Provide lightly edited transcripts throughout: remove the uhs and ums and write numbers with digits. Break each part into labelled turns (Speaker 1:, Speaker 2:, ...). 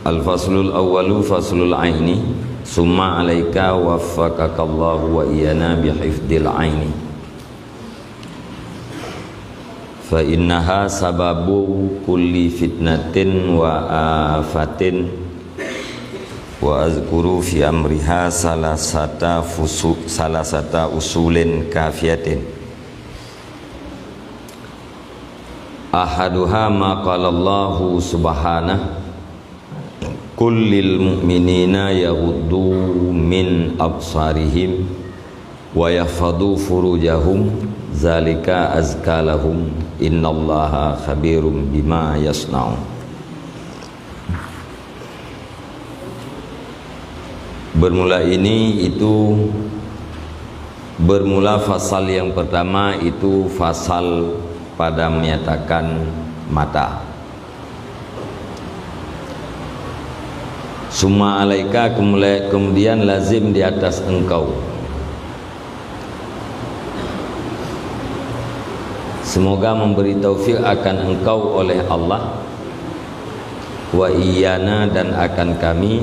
Speaker 1: Al-faslul awwalu faslul aini summa alaika waffaqakallahu wa iyana bihifdil aini fa innaha sababu kulli fitnatin wa afatin wa azkuru fi amriha salasata usulin kafiyatin. Ahaduha ma qala Allahu subhanahu kullil mu'minina yaghuddu min absarihim wa yahfadhu furujahum zalika azka lahum innallaha khabirum bima yasna'un. Bermula fasal yang pertama itu fasal pada menyatakan mata. Summa alaika, kemudian lazim di atas engkau. Semoga memberi taufik akan engkau oleh Allah, wa iyana, dan akan kami,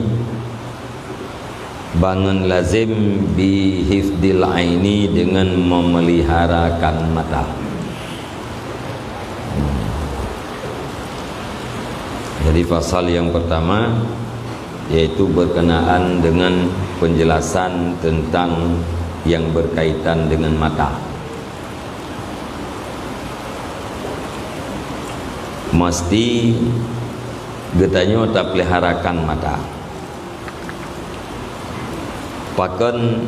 Speaker 1: bangun lazim bi hifdil aini, dengan memeliharakan mata. Jadi pasal yang pertama yaitu berkenaan dengan penjelasan tentang yang berkaitan dengan mata. Mesti getanya tak peliharakan mata. Pakon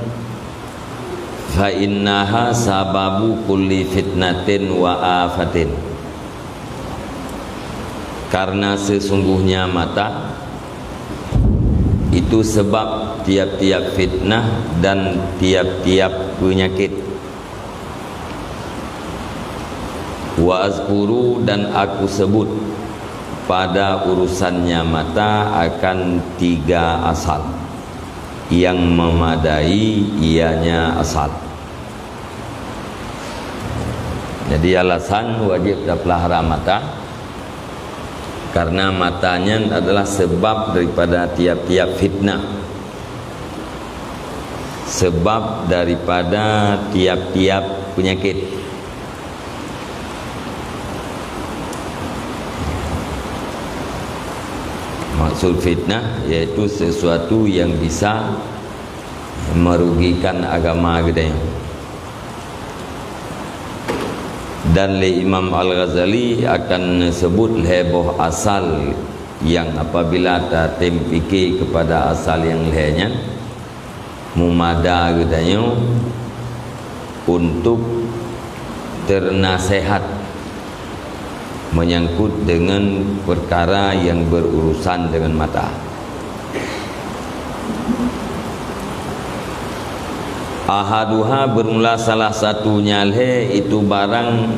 Speaker 1: fa innaha sababu kulli fitnatin wa afatin. Karena sesungguhnya mata itu sebab tiap-tiap fitnah dan tiap-tiap penyakit. Wa azkuru, dan aku sebut pada urusannya mata akan 3 asal yang memadai ianya asal. Jadi alasan wajib pelihara mata karena matanya adalah sebab daripada tiap-tiap fitnah, sebab daripada tiap-tiap penyakit. Maksud fitnah yaitu sesuatu yang bisa merugikan agama kita. Dan le Imam Al-Ghazali akan sebut heboh asal yang apabila tatim fikir kepada asal yang lainnya mumada katanya untuk ternasihat menyangkut dengan perkara yang berurusan dengan mata. Ahaduha, bermula salah satunya itu barang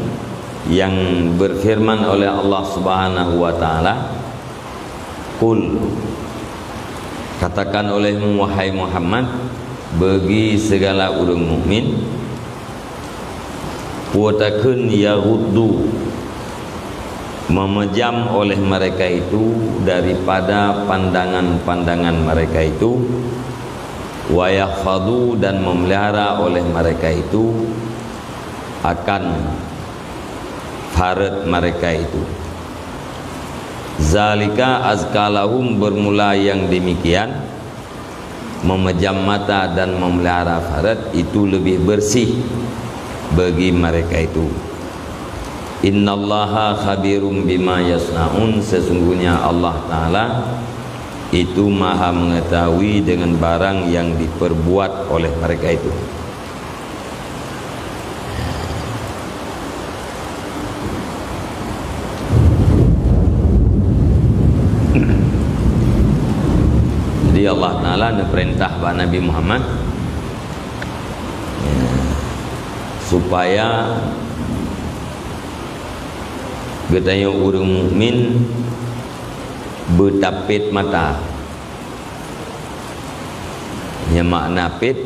Speaker 1: yang berfirman oleh Allah Subhanahu wa taala, qul, katakan olehmu wahai Muhammad bagi segala orang mukmin, puatakun yaghuddu, memejam oleh mereka itu daripada pandangan-pandangan mereka itu, wa yahfadhu, dan memelihara oleh mereka itu akan farad mereka itu. Zalika azkalahum, bermula yang demikian, memejam mata dan memelihara farad itu lebih bersih bagi mereka itu. Innallaha khabirum bima yasnaun, sesungguhnya Allah Ta'ala itu maha mengetahui dengan barang yang diperbuat oleh mereka itu. Jadi Allah Ta'ala perintah kepada Nabi Muhammad supaya katanya orang mukmin bertapit mata. Yang makna pit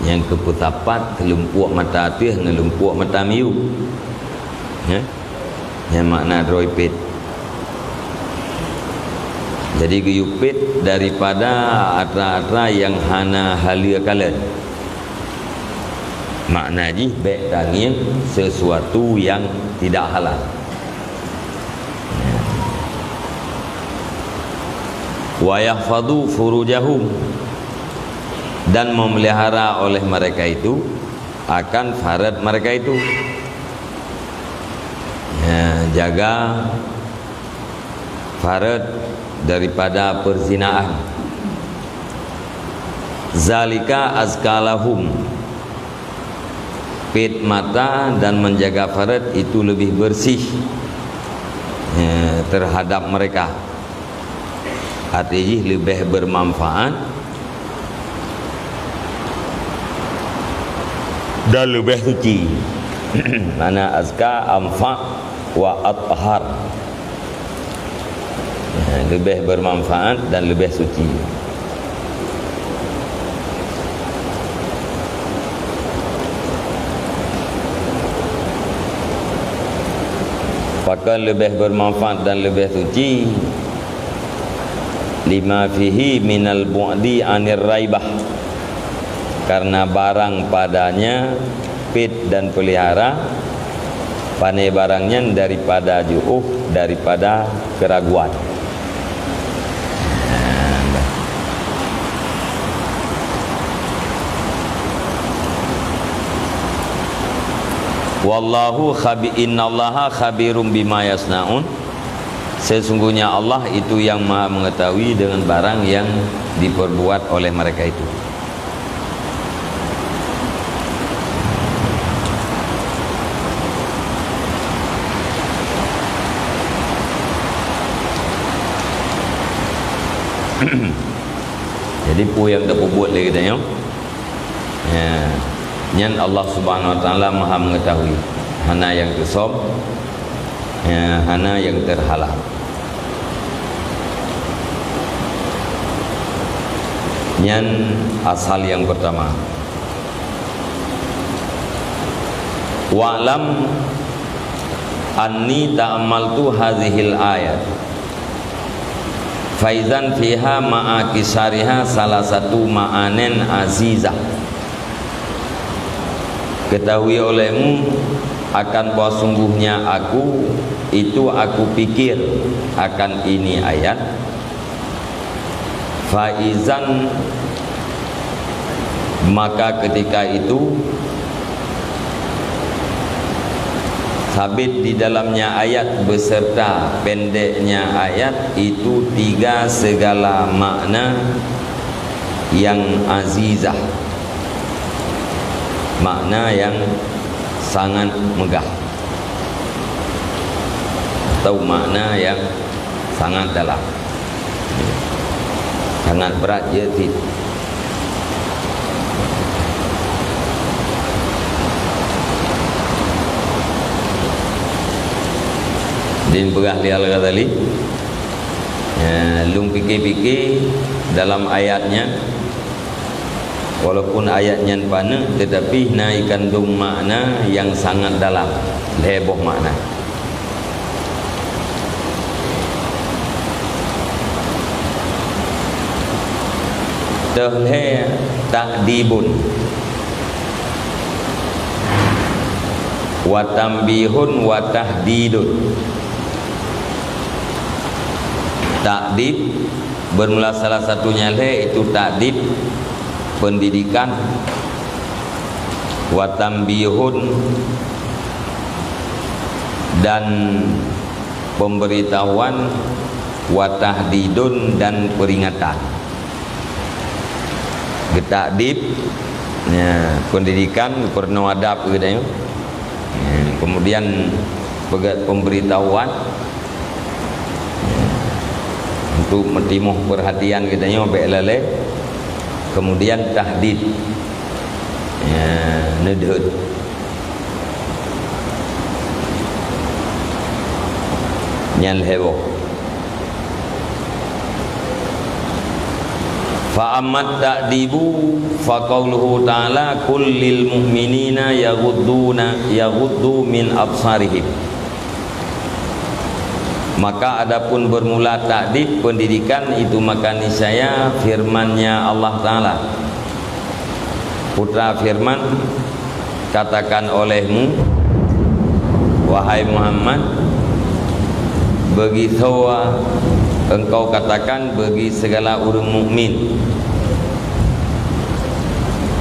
Speaker 1: yang keputapat kelumpuak mata tu ngelumpuak mata miu, ya, yang makna droipit. Jadi geyupit daripada atra-atra yang hana halia kalian. Maknanya baik tangin sesuatu yang tidak halal. Wa yahfadhu furujahum, dan memelihara oleh mereka itu akan farad mereka itu. Jaga farad daripada perzinaan. Zalika azkalahum, pit mata dan menjaga farad itu lebih bersih terhadap mereka, artinya lebih bermanfaat dan lebih suci. Mana azka amfa wa athhar, lebih bermanfaat dan lebih suci. Maka lebih bermanfaat dan lebih suci lima fihi minal bu'di anir raibah, karena barang padanya pit dan pelihara panai barangnya daripada ju'uh, daripada keraguan. Wallahu innallaha khabirum bima yasnaun, sesungguhnya Allah itu yang maha mengetahui dengan barang yang diperbuat oleh mereka itu. Jadi pu yang tak buat lagi katanya. Nyan Allah Subhanahu wa taala maha mengetahui hana yang kesom, hana yang terhalang. Nyan asal yang pertama. Wa'lam anni ta'ammaltu hadhil ayat faizan fiha ma'a kisariha salah satu ma'anen azizah. Ketahui olehmu akan bahwa sungguhnya aku pikir akan ini ayat. Faizan, maka ketika itu sabit di dalamnya ayat beserta pendeknya ayat itu tiga segala makna yang azizah, makna yang sangat megah atau makna yang sangat dalam, sangat berat je tidak. Din pegah lial tadi lung fikir-fikir dalam ayatnya, walaupun ayatnya pana tetapi naik kandung makna yang sangat dalam, leboh makna. Tahleh ta'dibun wa tambihun wa tahdidun. Ta'dib bermula salah satunya itu ta'dib, pendidikan, wa tambihun, dan pemberitahuan, wa tahdidun, dan peringatan. Ta'dib pendidikan, perno adab gitu ya. Kemudian pemberitahuan untuk mentimuh perhatian kita nya baik lale. Kemudian tahdid, nedhut, nyal heboh. Fa ammat ta'dibu fa qauluhu ta'ala kullil mu'minina yaghuddu min absarihim. Maka adapun bermula ta'dib pendidikan itu maka niscaya firman-Nya Allah Ta'ala. Putra firman, katakan olehmu wahai Muhammad, bagi sawa engkau katakan bagi segala orang mukmin.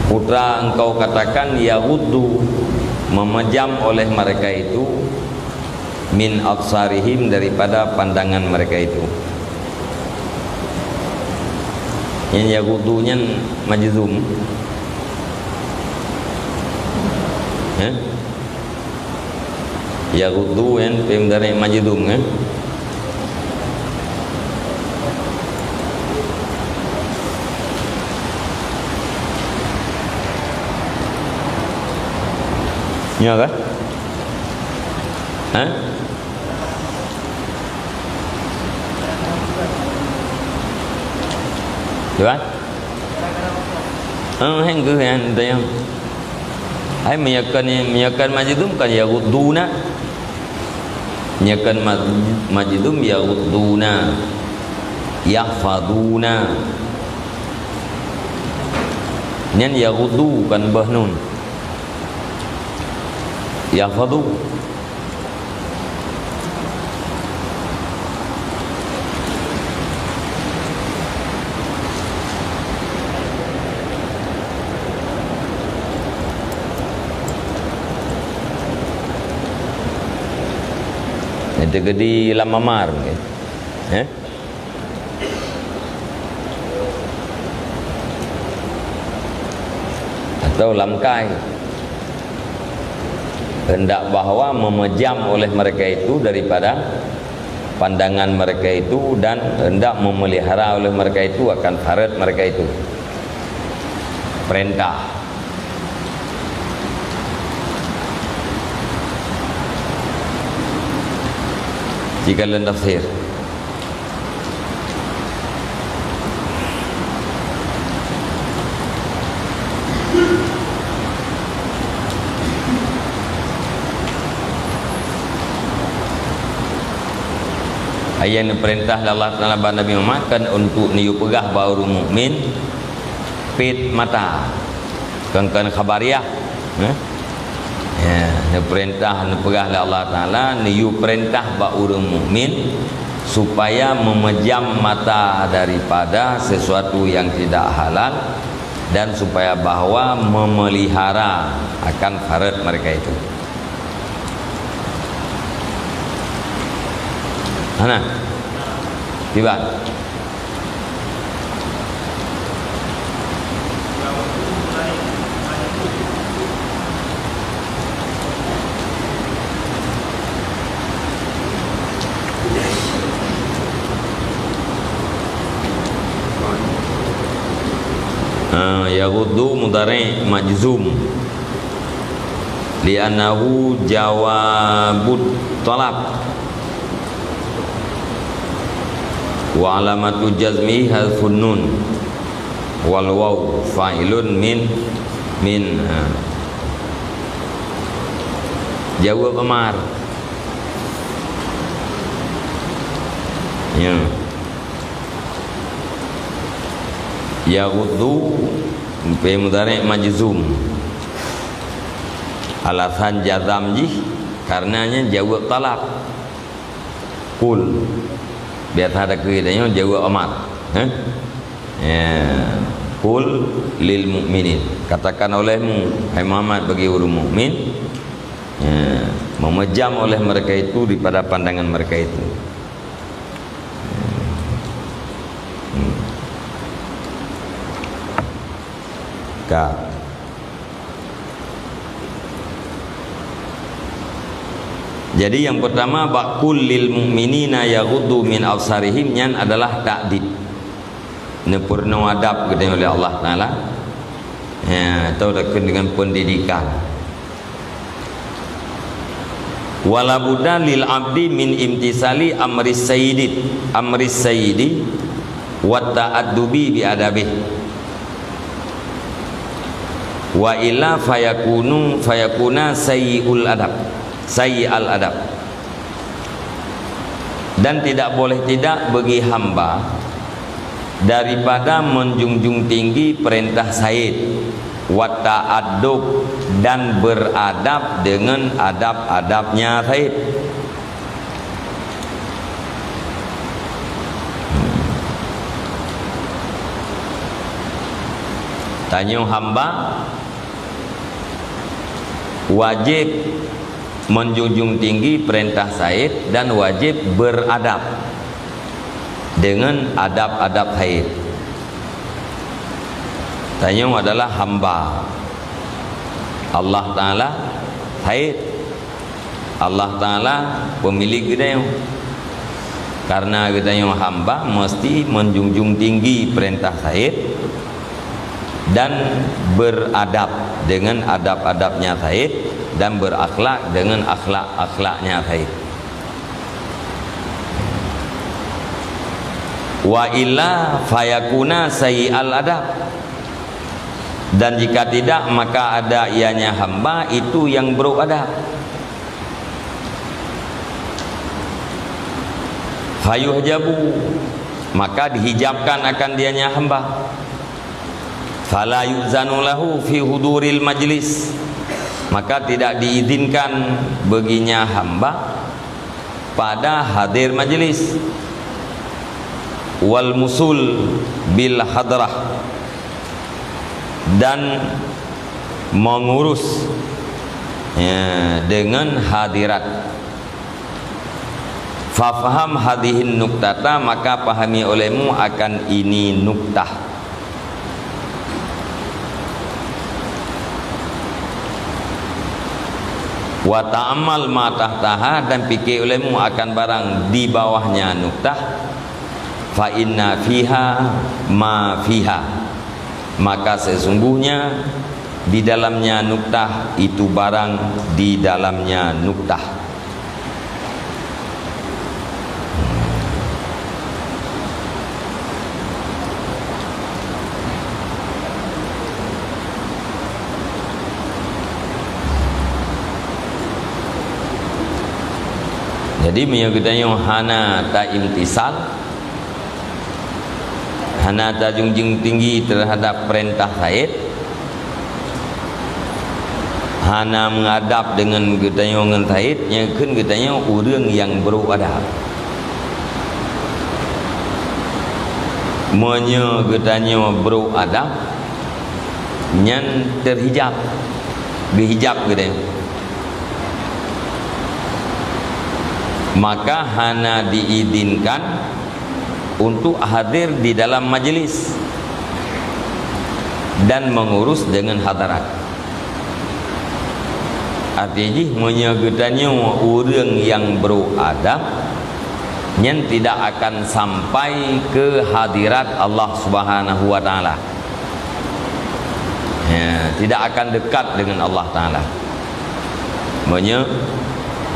Speaker 1: Putra engkau katakan yaghuddu, memejam oleh mereka itu, min absarihim, daripada pandangan mereka itu. Yang yaghuddunya majzum. Yaghuddu kan fi'il mudhari' majzum kan. Ya kan? Tuan? Hang ke yang tayang. Hai menyakan majidum kan yaghudduna. Menyakan majidum yaghudduna. Yahfaduna. Nyan yaghuddu kan bahnun. Yahfadu. Itu gede lamamar atau lamkai, hendak bahawa memejam oleh mereka itu daripada pandangan mereka itu, dan hendak memelihara oleh mereka itu akan farid mereka itu. Perintah. Jika dalam tafsir ayat yang perintah Allah Ta'ala pada Nabi Muhammad kan untuk niu pegah baru mukmin pit mata kan khabariyah ya, perintah pegah Allah Ta'ala niu perintah baru mukmin supaya memejam mata daripada sesuatu yang tidak halal, dan supaya bahawa memelihara akan farid mereka itu. Mana? Tiba. Yaghuddu mudhari' majzum li'annahu jawabut talab wa alamatu jazmi hadfun nun wal waw fa'ilun min jawab amar ya. Yaghuddu fi'il mudhari' majzum, alasan jazam jih karenanya jawab talab kul biasa ada keidanya jawab amar ya. Kul lil mu'minin, katakan olehmu hai Muhammad bagi orang mukmin ya, memejam oleh mereka itu daripada pandangan mereka itu. Jadi yang pertama baqul lil mu'minina yaghuddu min absarihim nyan adalah ta'dib, nepurna adab kepada oleh Allah Taala ya, atau dengan pendidikan. Wala budda lil abdi min imtisali amris sayyidi wa ta'addubi bi adabih wa illa fayakuna sayyi'ul adab. Dan tidak boleh tidak bagi hamba daripada menjunjung tinggi perintah Said, wa ta'addub, dan beradab dengan adab-adabnya Said. Tanya hamba wajib menjunjung tinggi perintah Said dan wajib beradab dengan adab-adab Said. Tanya adalah hamba Allah Ta'ala Said. Allah Ta'ala pemilik kita. Karena kita yang hamba mesti menjunjung tinggi perintah Said dan beradab dengan adab-adabnya Said, dan berakhlak dengan akhlak-akhlaknya Said. Wa illa fayakuna sayyi'al adab, dan jika tidak maka ada ianya hamba itu yang beradab. Fayuhjabu, maka dihijabkan akan dianya hamba. Fala yuzanu lahu fi huduril majlis, maka tidak diizinkan baginya hamba pada hadir majlis. Wal musul bil hadrah, dan mengurus dengan hadirat. Fafaham hadihin nuktata, maka pahami olehmu akan ini nuktah. Wa ta'amal ma tahtaha, dan fikir olehmu akan barang di bawahnya nuktah. Fa inna fiha ma fiha, maka sesungguhnya di dalamnya nuktah itu barang di dalamnya nuktah. Jadi menyebutnya hana ta imtisal, hana ta junjung tinggi terhadap perintah Said, hana mengadap dengan getanya dengan Said, nyakeun getanya urang yang beradab. Menye getanya beradab nyan terhijab, dihijab getanya. Maka hana diizinkan untuk hadir di dalam majelis dan mengurus dengan hadarat. Artinya menyegetanya orang yang beradab yang tidak akan sampai ke hadirat Allah Subhanahu wa Ta'ala, tidak akan dekat dengan Allah Ta'ala.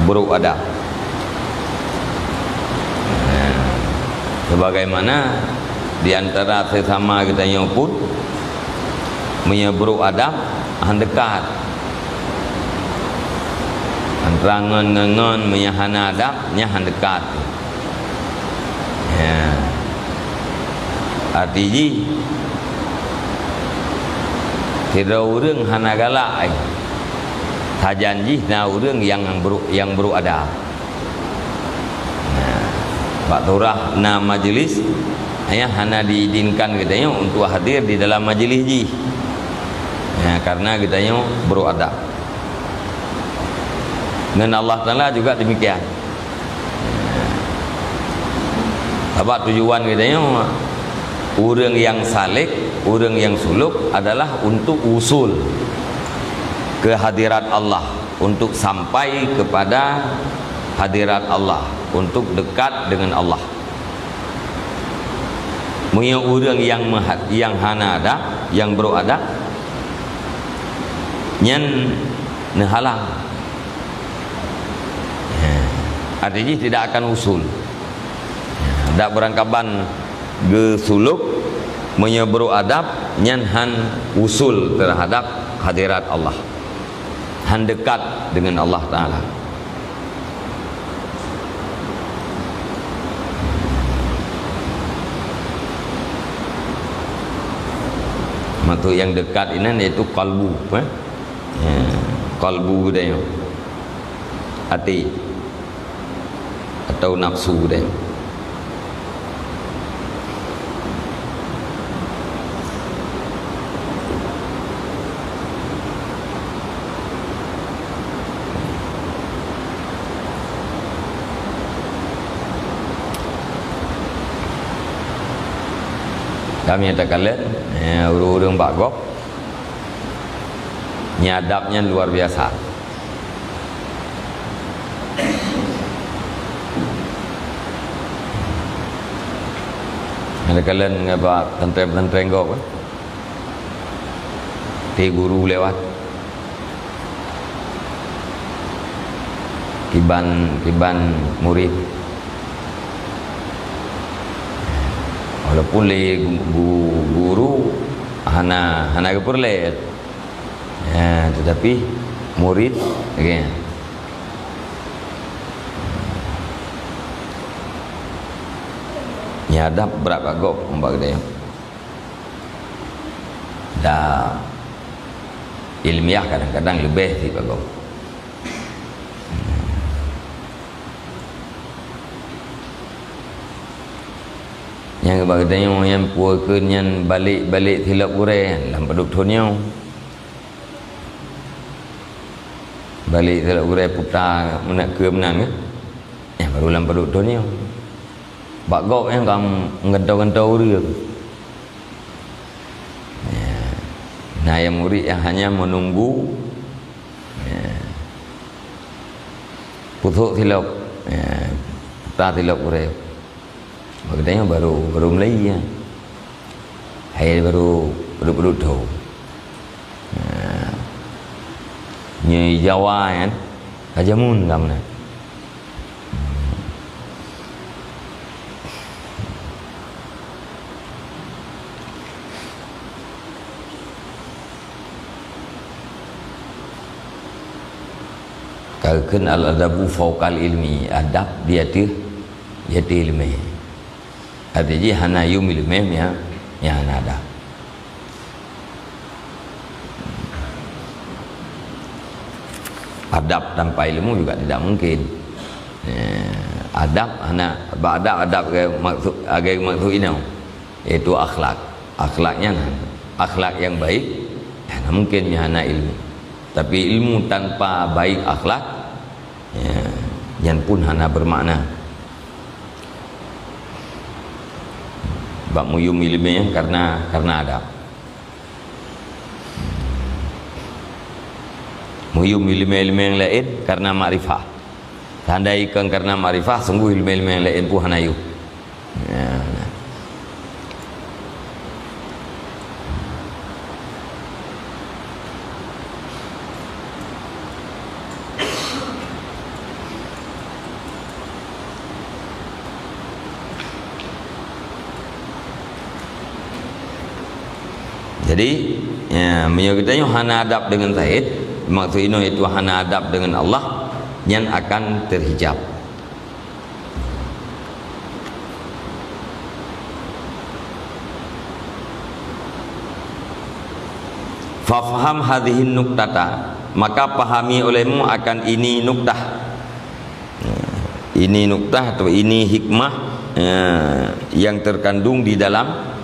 Speaker 1: Beradab. Sebagaimana di antara sesama kita yang pun menyebut adab dekat, antara ngon menyahana adab nyahan dekat. Artinya tidak orang hana galak, tajanji na orang yang beradab. Pak Turah na majlis hana diizinkan katanya untuk hadir di dalam majlis ji, karena katanya beradab. Dengan Allah Ta'ala juga demikian. Sebab tujuan katanya orang yang salik, orang yang suluk adalah untuk usul ke hadirat Allah, untuk sampai kepada hadirat Allah, untuk dekat dengan Allah. Punya orang yang hana ada, yang beradab, nyen nehalang, artinya tidak akan usul, tidak berangkapan ge suluk, punya beradab, nyen han usul terhadap hadirat Allah, han dekat dengan Allah Ta'ala. Maksud yang dekat ini iaitu kalbu, kalbu dia, hati atau nafsu dia. Kami ada kalian urung-urung bagok nyadapnya luar biasa. Ada kalian ngapa tentang gok kan? Guru lewat kiban murid. Walaupun le guru hana kepurle, tetapi murid okay. Nyadap berapa gok mbak dia dah ilmiah kadang-kadang lebih sih pak gok. Yang bagainya yang puakeun yang balik hilap urai dalam peduk thonyo balik hilap urai putar menak ke menang ya baru dalam peduk thonyo bak gok yang kam ngedau-ngedau dia ya. Nah yang murid yang hanya menunggu ya. Putuk hilap ya. Putar hilap urai bagainya baru mulai ya. Hai baru tahu. Nyai Jawa kan kajamun gamna. Kalkan al-adabu fawqal ilmi, adab dia tu ilmi. Artinya hana yumil mem ya hana ada. Adab tanpa ilmu juga tidak mungkin. Adab hana adab maksud ini yaitu akhlaknya akhlak yang baik hana mungkin hana ilmu. Tapi ilmu tanpa baik akhlak yang pun hana bermakna. Bak muyum ilmiah karena adab. Muyum ilmiah yang lain karena makrifah. Tandaikan karena makrifah sungguh ilmiah yang lain pun hanayu. Ya. Jadi menyebutnya hana adab dengan Zaid, maksud itu hana adab dengan Allah yang akan terhijab. Fafham hadhihi nuktata, maka pahami olehmu akan ini nuktah. Ini nuktah atau ini hikmah yang terkandung di dalam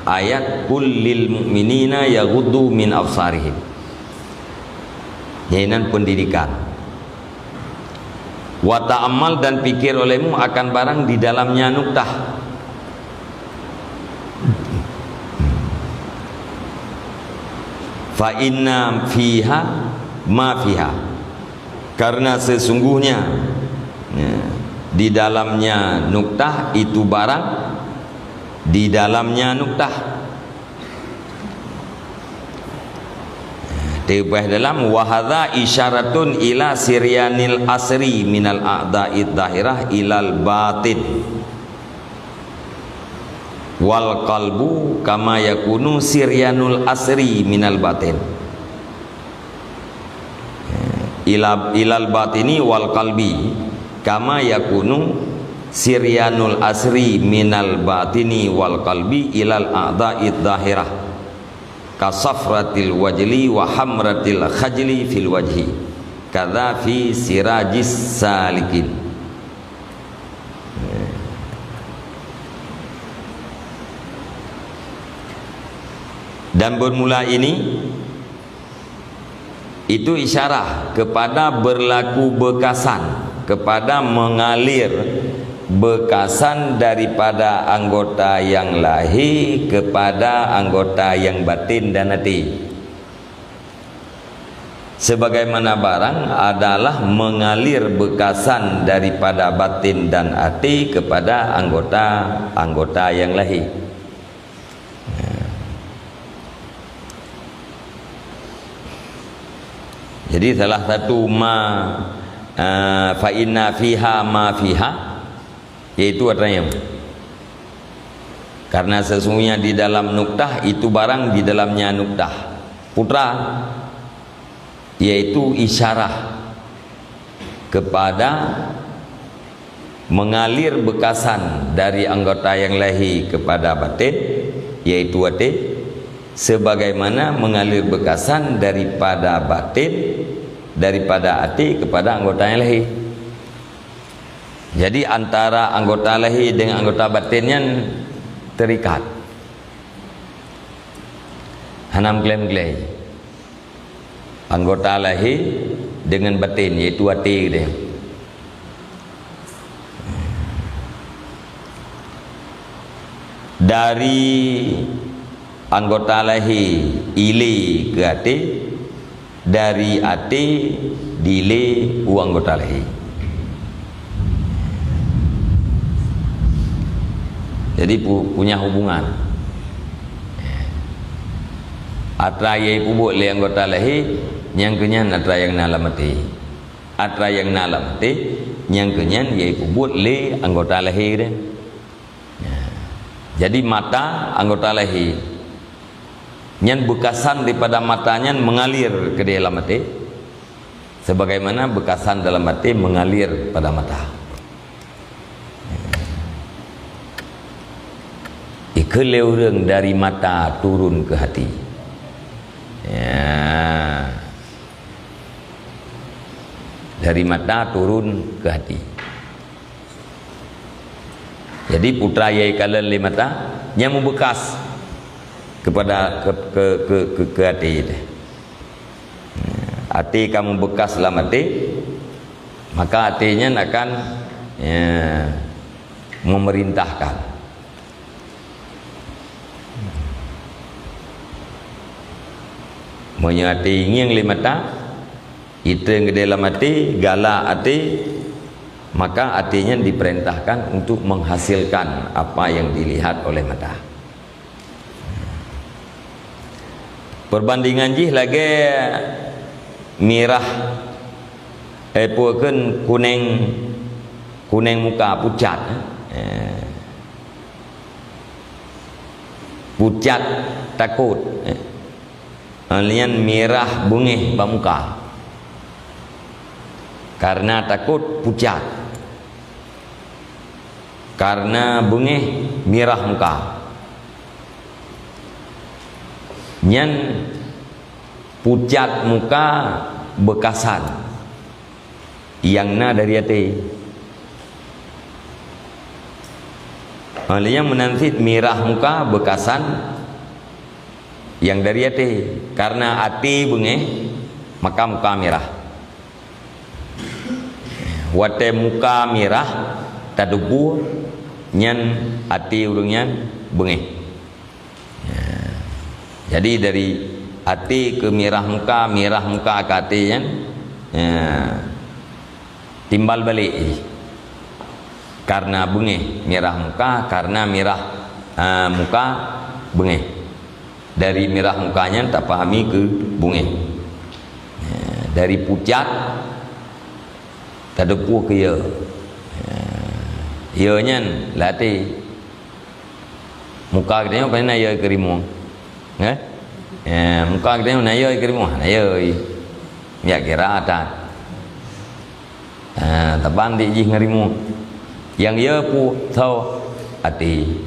Speaker 1: ayat kullil mu'minina yaghuddu min absarihim. Yainan pendidikan. Wa ta'ammal dan pikir olehmu akan barang di dalamnya nuktah. Fa inna fiha ma fiha. Karena sesungguhnya di dalamnya nuktah itu barang di dalamnya nuktah. Tebah dalam wahadha isyaratun ila siryanil asri minal a'da'id dahirah ilal batin wal qalbu kama yakunu siryanul asri minal batin ilal batini wal qalbi kama yakunu siryanul asri minal batini wal qalbi ilal a'da'id dahirah kasafratil wajli wa hamratil khajli fil wajhi kadza fi sirajis salikin. Dan bermula ini itu isyarah kepada berlaku bekasan, kepada mengalir bekasan daripada anggota yang lahir kepada anggota yang batin dan hati. Sebagaimana barang adalah mengalir bekasan daripada batin dan hati kepada anggota yang lahir. Jadi salah satu fa inna fiha ma fiha, yaitu artinya karena sesungguhnya di dalam nuktah itu barang di dalamnya nuktah. Putra yaitu isyarah kepada mengalir bekasan dari anggota yang lahir kepada batin, yaitu hati, sebagaimana mengalir bekasan daripada batin daripada hati kepada anggota yang lahir. Jadi antara anggota lahir dengan anggota batinnya terikat. Hanam klaim-klaim anggota lahir dengan batin, yaitu hati dia. Dari anggota lahir ili ke hati, dari hati dile u anggota lahir. Jadi punya hubungan. Atra ye pubuk le anggota lahir, yang kenyan atra yang nalam hati. Atra yang nalam hati, yang kenyan ye pubuk le anggota lahir dia. Jadi mata anggota lahir, nyan bekasan daripada matanya mengalir ke dalam hati, sebagaimana bekasan dalam hati mengalir pada mata. Ikeleu reung dari mata turun ke hati. Ya. Dari mata turun ke hati. Jadi putra yai kalan le mata yang membekas kepada ke hati itu. Hati kamu bekas dalam hati, maka hatinya akan memerintahkan. Menyati ingin le mata, itu yang ke dalam hati, galak hati, maka hatinya diperintahkan untuk menghasilkan apa yang dilihat oleh mata. Perbandingan jih lagi mirah puakeun kuning muka pucat, pucat takut, alian mirah bungih bamuka karena takut pucat, karena bungih mirah muka. Nyan pucat muka bekasan yang na dari hati. Yang menansit mirah muka bekasan yang dari hati, karena hati bengeh maka muka mirah. Wate muka mirah tadubu nyan hati urungnya bengeh. Jadi dari hati ke mirah muka ke hati kan, timbal balik karena bengeh mirah muka, karena mirah muka bengeh. Dari mirah mukanya tak pahami ke bengeh. Dari pucat tak depu ke ya. Ya nyan latih muka kita apa ya kerimu. Muka kita mana ya kerimu, ya ya kira atat. Taban di jih ngerimu. Yang ya pu tau hati.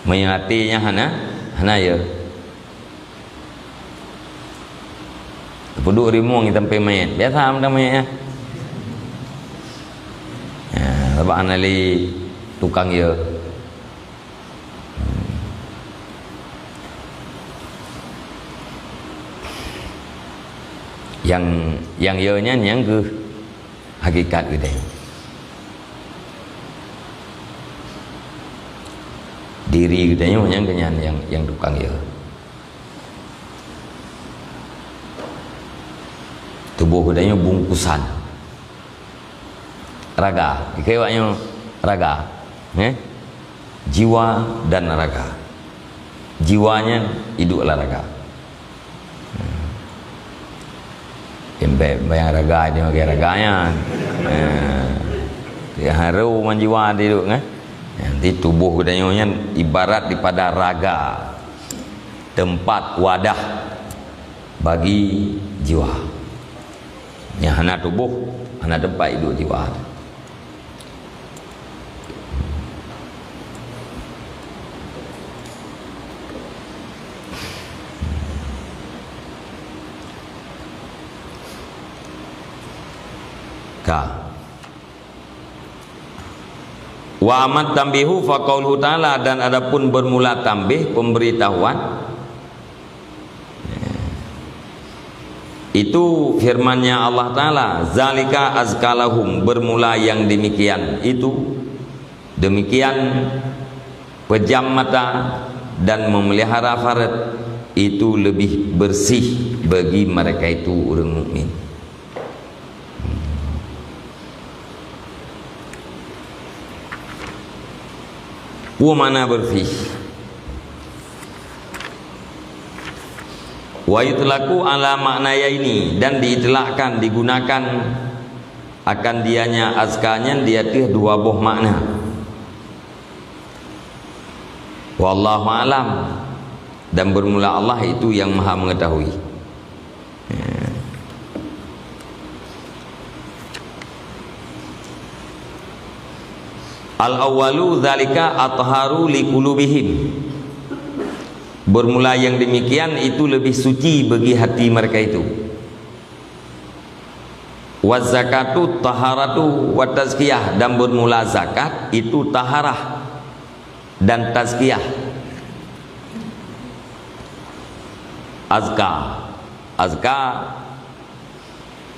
Speaker 1: Menyatinya hana ya. Puduk rimung kita sampai mayat. Biasa macam mayat. Ya, sebab anali tukang ya. Yang ianya yang ke hakikat gitu. Diri gitu yang kenyan yang tukang ya. Tubuh kudanya bungkusan raga, kewaknya raga, jiwa dan raga. Jiwanya hiduplah raga. Bayang raga dia pakai raganya. Dia haru manjiwa hidup kan. Nanti tubuh kudanya ibarat daripada raga, tempat wadah bagi jiwa. Yang hana tubuh, hana tempat hidup jiwa. Wa amat tambihu fa qauluhu ta'ala, dan adapun bermula tambih pemberitahuan itu firman-Nya Allah Ta'ala, zalika azkalahum, bermula yang demikian itu, demikian pejam mata dan memelihara farad itu lebih bersih bagi mereka itu orang mukmin. Mana bersih? Wa yutlaku ala maknaya ini, dan diitlakkan, digunakan akan dianya azkanya dia dua buah makna. Wallahu alam, dan bermula Allah itu yang maha mengetahui. Al-awwalu dzalika atharu liqulubihim, bermula yang demikian itu lebih suci bagi hati mereka itu. Waz zakatu taharatu wa tazkiyah, dan bermula zakat itu taharah dan tazkiyah. Azka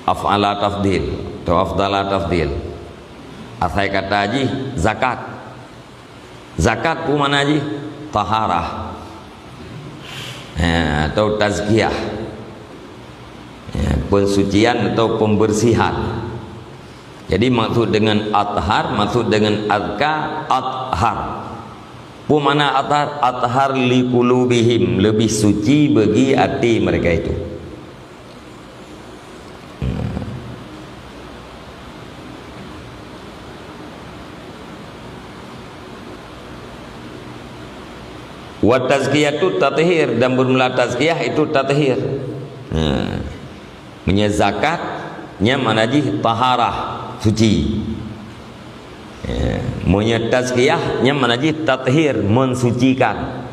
Speaker 1: af'ala tafdil atau afdala tafdil. Asal kata haji zakat. Zakat pun mana haji? Taharah atau tazkiyah, pensucian atau pembersihan. Jadi maksud dengan athar, maksud dengan azka, athar. Pun mana athar? Athar li qulubihim, lebih suci bagi hati mereka itu. Wa tazkiyatu tathhir, dan bermula tazkiyah itu tathhir. Zakatnya mana ji? Taharah, suci. Tazkiyahnya mana ji? Tathhir, mensucikan.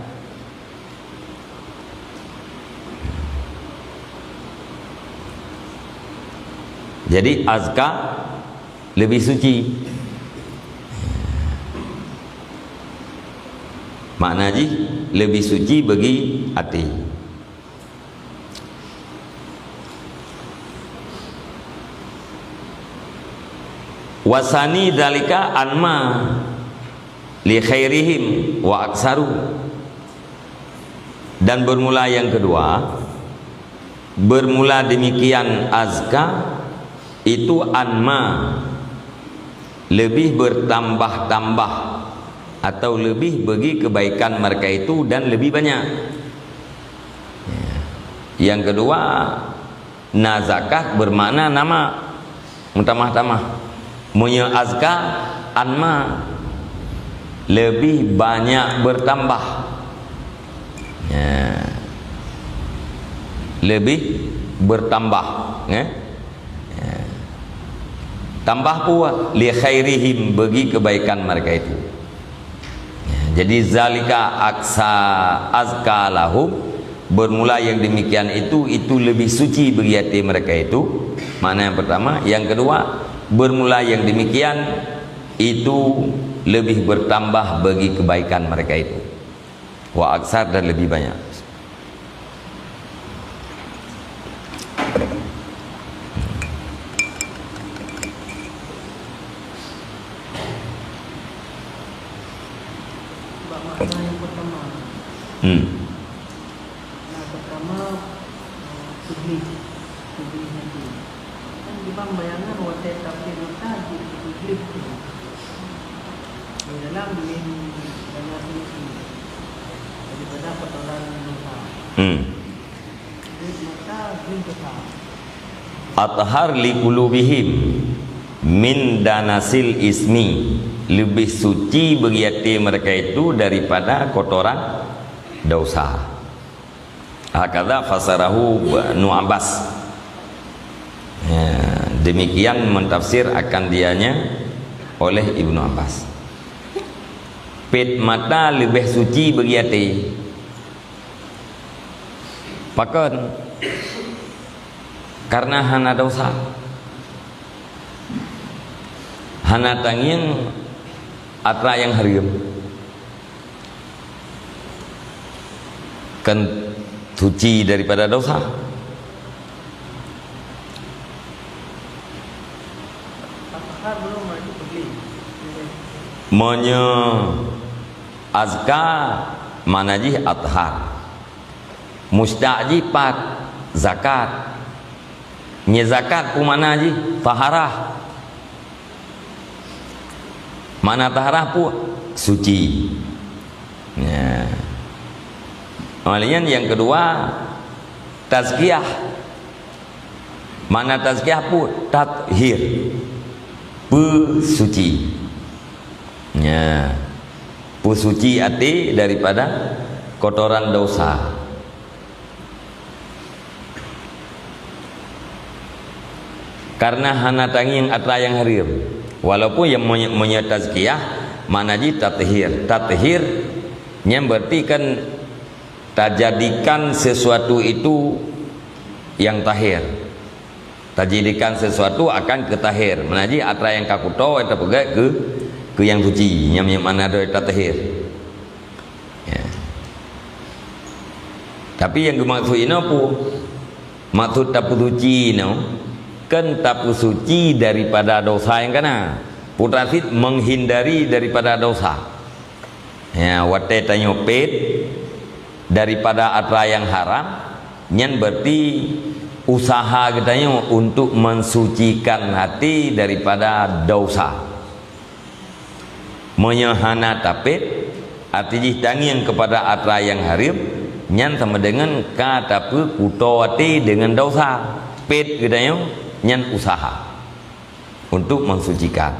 Speaker 1: Jadi azka lebih suci. Makna ji lebih suci bagi hati. Wasani dalika anma li khairihim wa aksaru, dan bermula yang kedua, bermula demikian azka itu anma, lebih bertambah-tambah atau lebih bagi kebaikan mereka itu, dan lebih banyak. Yang kedua, nazakat bermakna nama, mutamah-tamah. Munya azka anma, lebih banyak bertambah, lebih bertambah, tambah pula li khairihim, bagi kebaikan mereka itu. Jadi zalika azka lahum, bermula yang demikian itu lebih suci bagi hati mereka itu. Makna yang pertama. Yang kedua, bermula yang demikian itu lebih bertambah bagi kebaikan mereka itu. Wa aksar, dan lebih banyak.
Speaker 2: Makna yang pertama. Yang pertama sugih nanti. Kan di bang bayangan watai tafsir tadi sugih itu. Di dalam min banyak sisi. Daripada pertolongan dosa. Maka bin dosa.
Speaker 1: Athhar li qulubihim min danasil ismi, lebih suci bagi hati mereka itu daripada kotoran dosa. Hakadha fasarahu Ibnu Abbas. Ya, demikian mentafsir akan dianya oleh Ibnu Abbas. Pit mata lebih suci bagi hati. Pakon karena hana dosa, hana tanging atra yang haram, kan suci daripada dosa.
Speaker 2: Apakah belum lagi pergi?
Speaker 1: Menye azka manaji athar, mustajibat zakat, nye zakat kumana ji taharah. Mana taharah pun suci. Ya. Kemudian yang kedua tazkiyah. Mana tazkiyah pun tathir, suci. Ya. Suci hati daripada kotoran dosa. Karena hana tangi yang atra yang harim. Walaupun yang menyatazkiyah manaji tathir. Tathir yang berarti kan tajadikan sesuatu itu yang tahir. Tajadikan sesuatu akan ketahir. Manaji atra yang kakuto eta pega ke yang suci. Yang mana ada tathir. Ya. Tapi yang dimaksud ini apa? Maksud tapu suci no? Kan tapu suci daripada dosa yang kena. Putra fit menghindari daripada dosa. Ya, wate tanyo pet daripada atra yang haram. Nyan berarti usaha katanya untuk mensucikan hati daripada dosa. Menyahana tapet arti tangi yang kepada atra yang haram. Nyan sama dengan kata kuto hati dengan dosa. Pet katanya nyan usaha untuk mensucikan.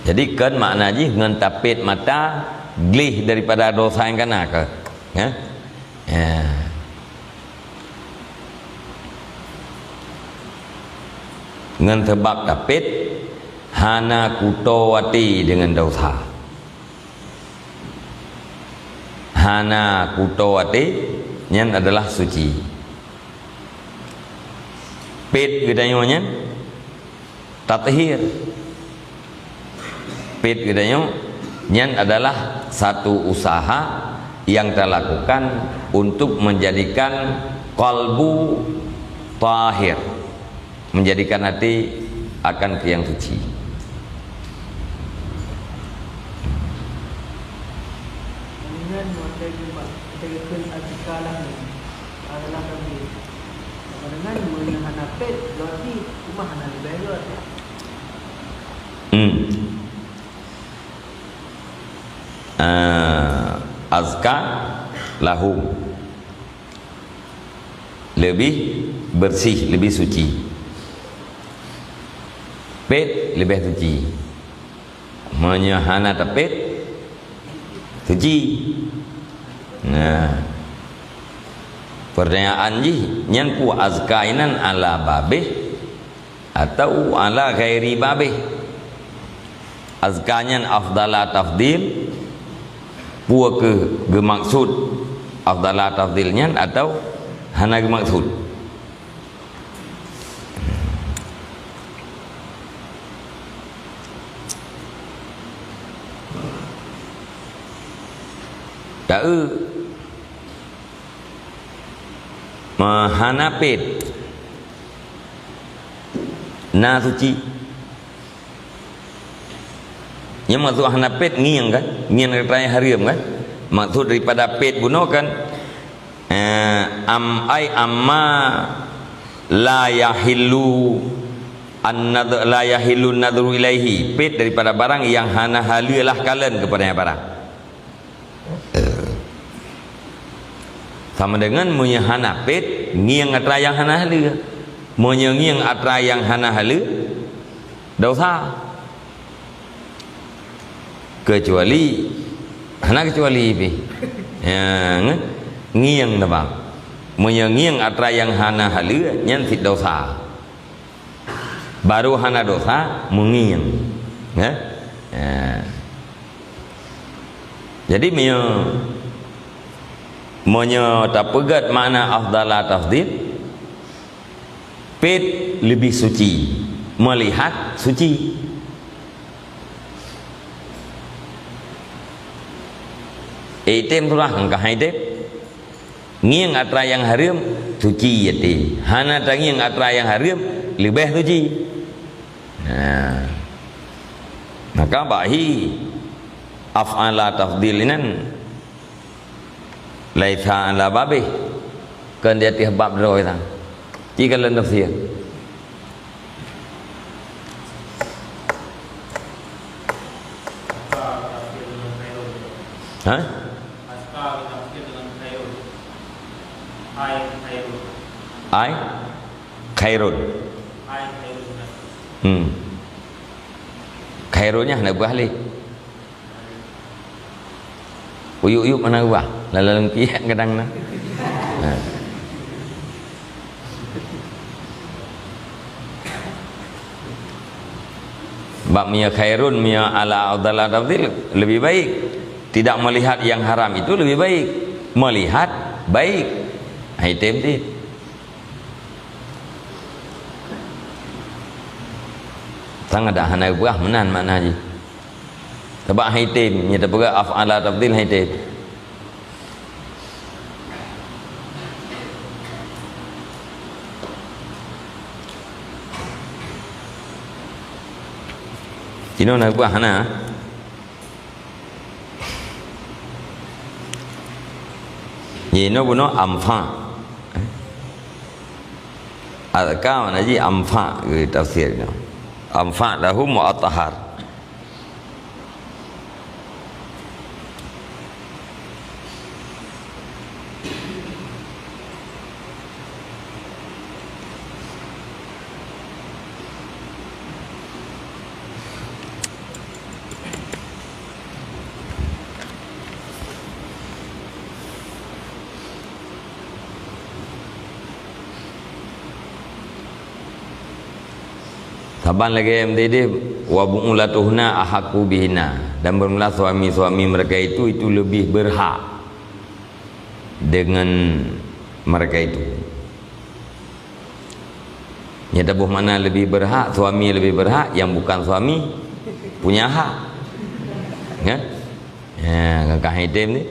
Speaker 1: Jadi kan makna ji dengan tapet mata glih daripada dosa yang kena ke, ya? Ya. Dengan sebab tapet hana kutowati dengan dosa. Hana kutowati yang adalah suci. Pet gedanya tathir. Pet gedanya yang adalah satu usaha yang terlakukan untuk menjadikan kalbu tahir, menjadikan hati akan ke yang suci.
Speaker 2: Dengan azkalah ni adalah kami dengan menghana pet berarti cuma hana lebih.
Speaker 1: Azka lahu, lebih bersih, lebih suci. Pet lebih suci. Menyahana tapet suci. Nah, pertanyaan ji nyan pu azkainan ala babih atau ala ghairi babih. Azkanyan afdala tafdil pu ke gemaksud afdala tafdilnya atau hana gemaksud. Tak mahanapit na suci yang maksud hanapit ngiang kan, ngiang raya hariam kan, maksud daripada pet bunuh kan amma la yahillu la yahillu nadru ilaihi, pet daripada barang yang hana halilah kalian kepadanya barang. Sama dengan menyahana pet ngiang atra yang hana halia, menyengiang atra yang hana halia dosa, kecuali hana kecuali pi yang ngiang tabang menyengiang atra yang hana halia nyantit dosa, baru hana dosa mengiang ya. Jadi tak pegat makna afdala tafdil, pet lebih suci, melihat suci. Item tu lah angka item ngiang atra yang haram suci yati, hana tangiang atra yang haram lebih suci. Nah, maka bahi af'ala tafdilinan laisa ala babih kan dia tiap bab doi tang jika len tafsir ha ai khairun khairunnya nak buah li uyuk-uyuk mana buah lalang piak kadang na. Bab miya khairun miya ala adala tafdil lebih baik. Tidak melihat yang haram itu lebih baik. Melihat baik. Item ti. Tang ada hana buah menan makna ji. Sebab item nya tak berapa af'ala tafdil item. Sino nak buah hana Yino buno amfa Adakah mana ji amfa ke tafsirnya amfa lahu mu'attahar Taban lagi MDD wa bu'ulatuhna ahaqqu bihina, dan bermula suami-suami mereka itu lebih berhak dengan mereka itu. Ya tabuh mana lebih berhak, suami lebih berhak, yang bukan suami punya hak. Kan? Ya, kakak hitam ni.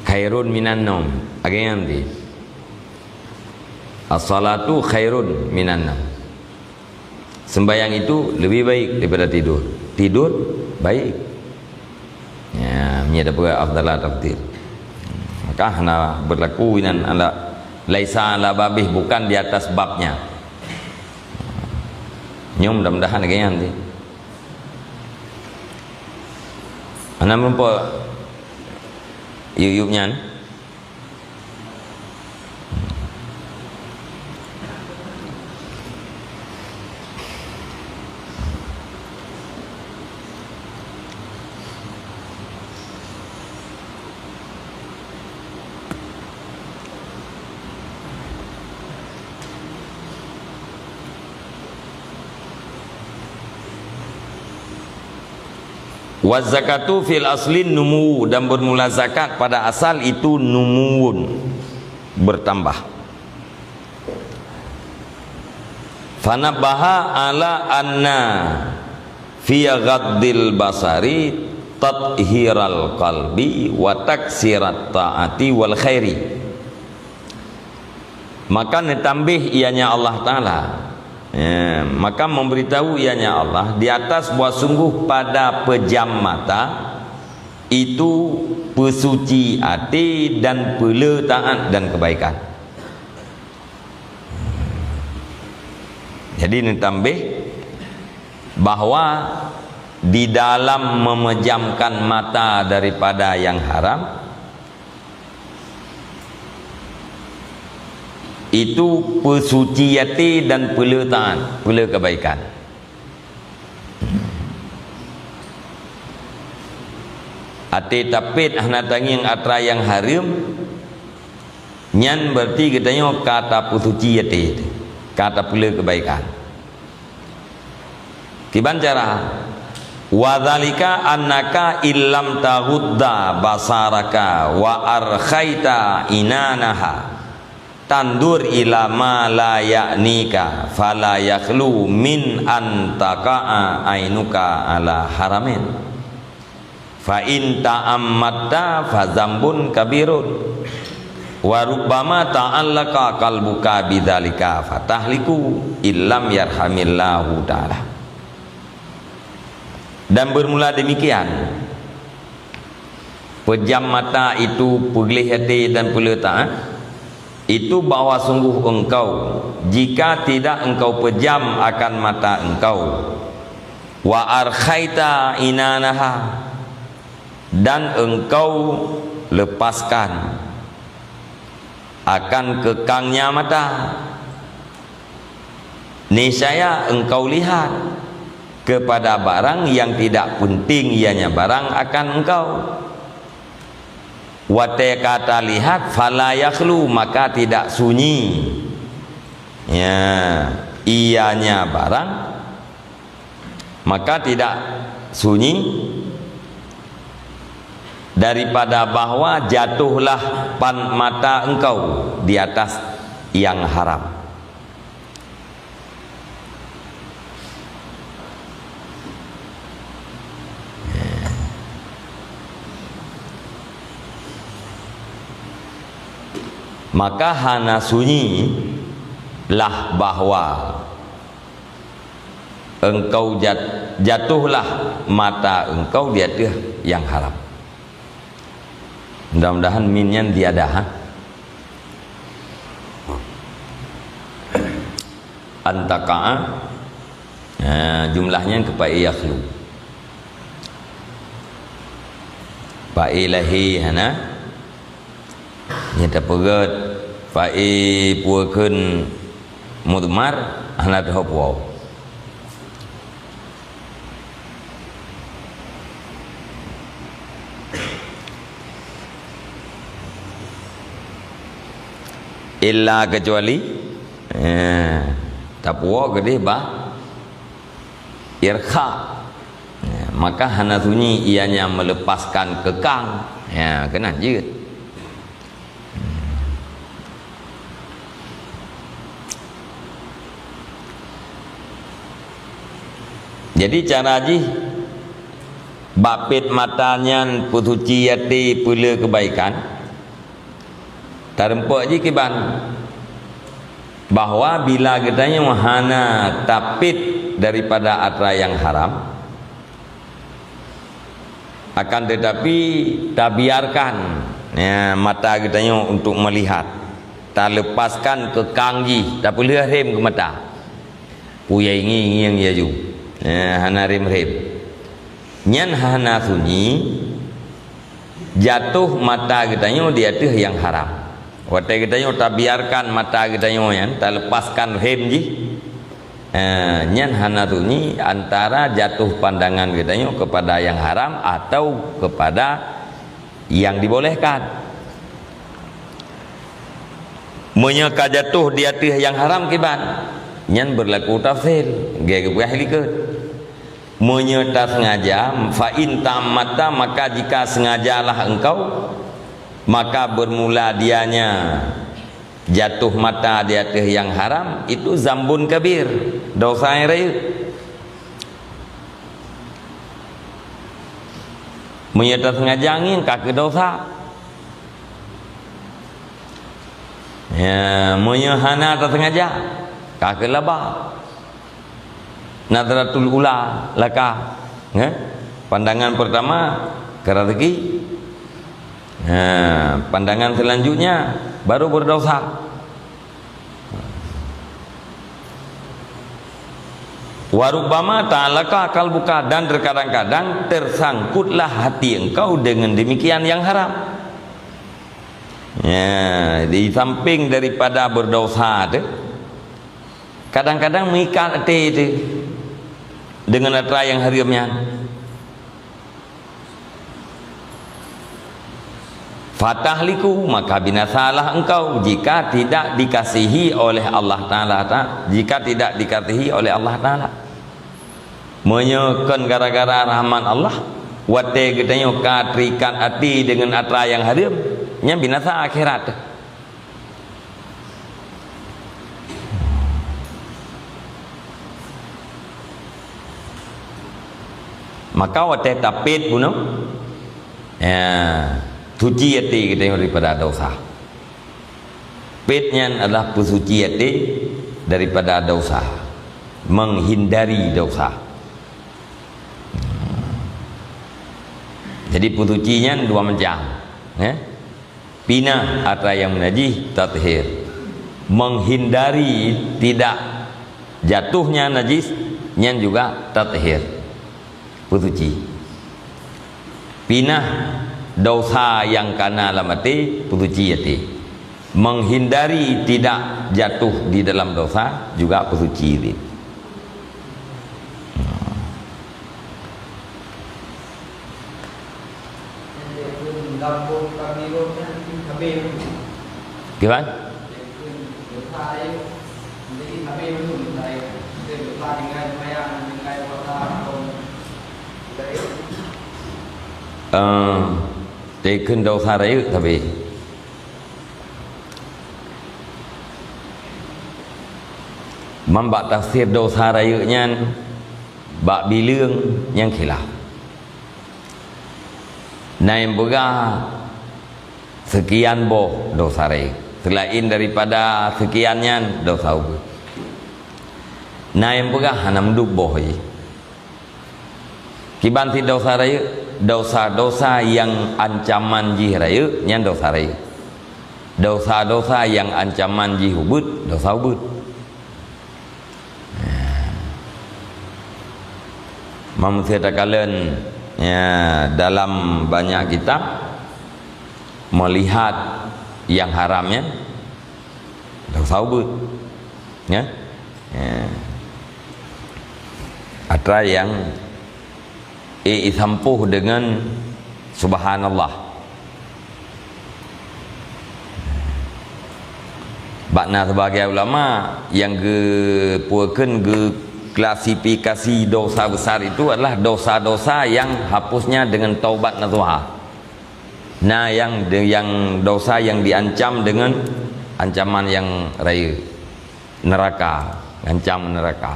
Speaker 1: Khairun minan naum. Agak nanti. As-salatu khairun minan naum. Sembahyang itu lebih baik daripada tidur. Tidur baik. Ya, ni ada pula afdalah tafdil. Maka hana berlaku inan ala laisa ala babih, bukan di atas babnya. Nyom mudah-mudahan agaknya nanti. Ana mempo yuyupnya ni. Wa zakatu fil aslin numu, dan bermula zakat pada asal itu numuun, bertambah. Fanabbaha ala anna fi ghaddil basari tathiral qalbi wa taksirat taati wal khairi. Maka ditambih ianya Allah Ta'ala, maka memberitahu ianya Allah di atas bahwa sungguh pada pejam mata itu pesuci hati dan pela taat dan kebaikan. Jadi ditambih bahwa di dalam memejamkan mata daripada yang haram itu pesuci hati dan pela taat, pela kebaikan. Hati tapit hana tangi yang atra yang haram nyan berarti katanya kata pesuci hati, kata pela kebaikan. Kiban cara wadzalika annaka illam taghudda basaraka wa arkhaita inanaha tandur ila ma la ya'nika fala yakhlu min antaqa'a ainuka ala haramin fa in ta'ammatta fa zambun kabirun wa rubbama ta'allaka qalbuka bidzalika fatahliku illam yarhamillahu ta'ala. Dan bermula demikian, pejam mata itu pelih hati dan pela taat itu bahwa sungguh engkau jika tidak engkau pejam akan mata engkau wa arkhaita inanaha dan engkau lepaskan akan kekangnya mata, niscaya engkau lihat kepada barang yang tidak penting ianya barang akan engkau. Wate kata lihat fala yakhlu, maka tidak sunyi ya ianya barang, maka tidak sunyi daripada bahwa jatuhlah pan mata engkau di atas yang haram. Maka hana sunyi lah bahwa engkau jatuhlah mata engkau di atas yang haram. Mudah-mudahan minnya tiada antaqa'a jumlahnya kepada yakhlu fa ilahi hana nyata pegat fa'i puakeun mudmar hana tahap waw illa kecuali tapwa gede bah irkha maka hana sunyi ianya melepaskan kekang ya kena je. Jadi cara ji bapit matanya putuci hati pula kebaikan tarempak ji kiban bahwa bila katanya wahana tapit daripada atra yang haram akan tetapi tak biarkan ya, mata katanya untuk melihat tak lepaskan ke kanggi tak boleh rem ke mata puya ingi yang ya ju hana rem nyan hana sunyi jatuh mata katanya di atas yang haram. Waktu kita tak biarkan mata kita yang tak lepaskan rem ji nyan hana sunyi antara jatuh pandangan kita kepada yang haram atau kepada yang dibolehkan. Menyeka jatuh di atas yang haram kiban nyan berlaku tafsir gaya ahli ke menyerta sengaja, fa in tamata, maka jika sengajalah engkau, maka bermula dianya jatuh mata di atas yang haram, itu zambun kabir, dosa yang raya. Menyerta sengaja ni kaki dosa. Ya, menyehana tak sengaja kaki labah. Nadratul ula laka, ya? Pandangan pertama keratiki, pandangan selanjutnya baru berdosa. Warubama ta'alaka kalbuka, dan terkadang-kadang tersangkutlah hati engkau dengan demikian yang haram. Ya, di samping daripada berdosa tu, kadang-kadang mengikat hati tu dengan atra yang haramnya. Fatahliku, maka binasalah engkau jika tidak dikasihi oleh Allah Ta'ala, jika tidak dikasihi oleh Allah Ta'ala. Menyekan gara-gara rahman Allah, wate katanya katrikan hati dengan atra yang haram, nya binasa akhirat. Maka wate tapit bunuh, ya, suci hati kita daripada dosa. Petnya adalah pensuci hati daripada dosa, menghindari dosa. Jadi pensucinya dua macam, ya? Pinah atra yang najis, tathir, menghindari tidak jatuhnya najis, yang juga tathir, pensuci. Pinah dosa yang kana dalam hati, pensuci hati. Menghindari tidak jatuh di dalam dosa, juga pensuci hati. Gimana? Tekan dosa raya tapi membak tafsir dosa raya nya bak bilang yang khilaf. Naim boga sekian boh dosa raya, selain daripada sekiannya dosa ubud. Naim boga hanam duk boh je. Kibanti dosa raya, dosa-dosa yang ancaman jih raya, yang dosa raya. Dosa-dosa yang ancaman jih ubud, dosa ubud. Manusia takalen, ya, dalam banyak kitab melihat yang haramnya dosa ubud, ya, atra yang isampuh dengan subhanallah. Bakna sebagai ulama yang puakan klasifikasi dosa besar itu adalah dosa-dosa yang hapusnya dengan taubat nasuha. Nah, yang dosa yang diancam dengan ancaman yang raya, neraka, ancam neraka.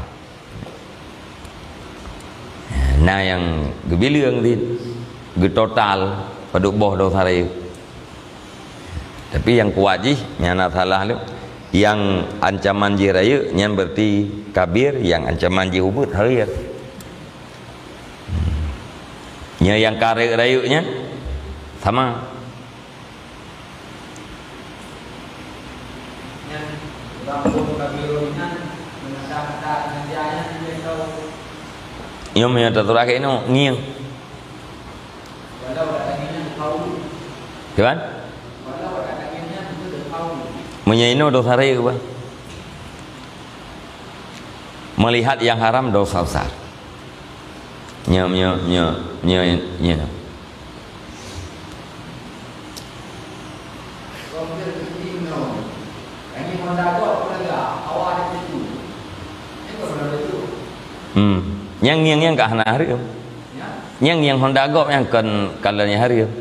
Speaker 1: Nah, yang gebilang di total pada boh dosa raya. Tapi yang kuat jih nyana salah lu, yang ancaman ji raya nyan berarti kabir, yang ancaman ji ubud harir. Nya yang kare raya nya sama. Yang bangkun kabirnya menata nantianya dia tahu. Yang terakhir ini nghiêng. Kan? Menyaino dosa raya apa? Melihat yang haram dosa besar. Nya. Yang nghiêng cả hana hari không? Yang Honda Golf yang kan kalanya hari không?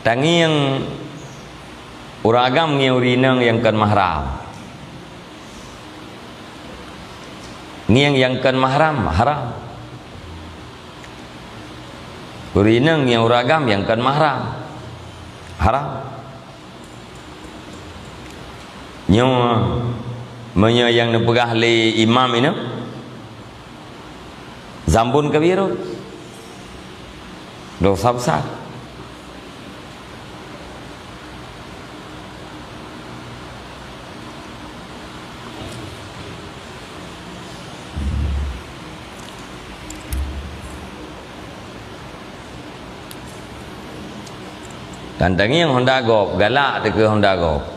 Speaker 1: Tangiang uragam ngiang urinang yang kan mahram. Ngiang yang kan mahram haram. Urinang yang uragam yang kan mahram haram. Nyo menyo yang nepegah le imam ini zambun kabiru dosa besar. Kantangi yang Honda Golf galak ke Honda Golf,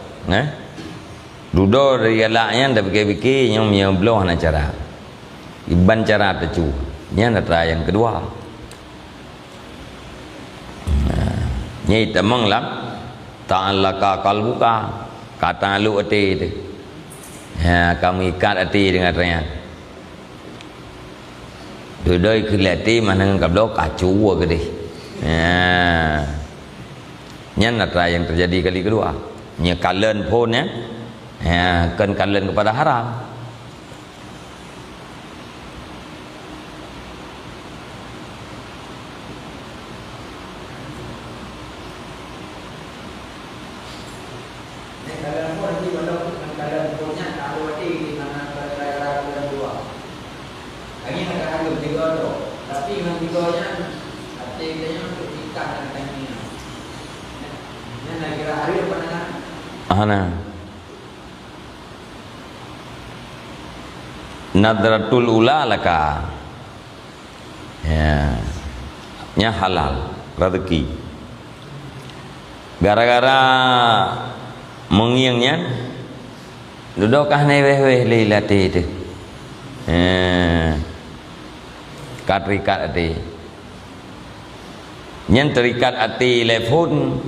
Speaker 1: duduk dari galaknya dah fikir-fikir yang menyebloh nak cara iban cara tecu nya natra yang kedua nyai temang lam ta'allaka qalbuka kata lu ati tu kamu ikat hati dengan terang duduk kelati mana kablo kacu ke deh nya natra yang terjadi kali kedua nya kalen pun kan kalian kepada haram. Nadratul ula laka nya halal rezeki gara-gara mengiangnya dudukah weh lilati itu katrikat ati nyen terikat ati lepun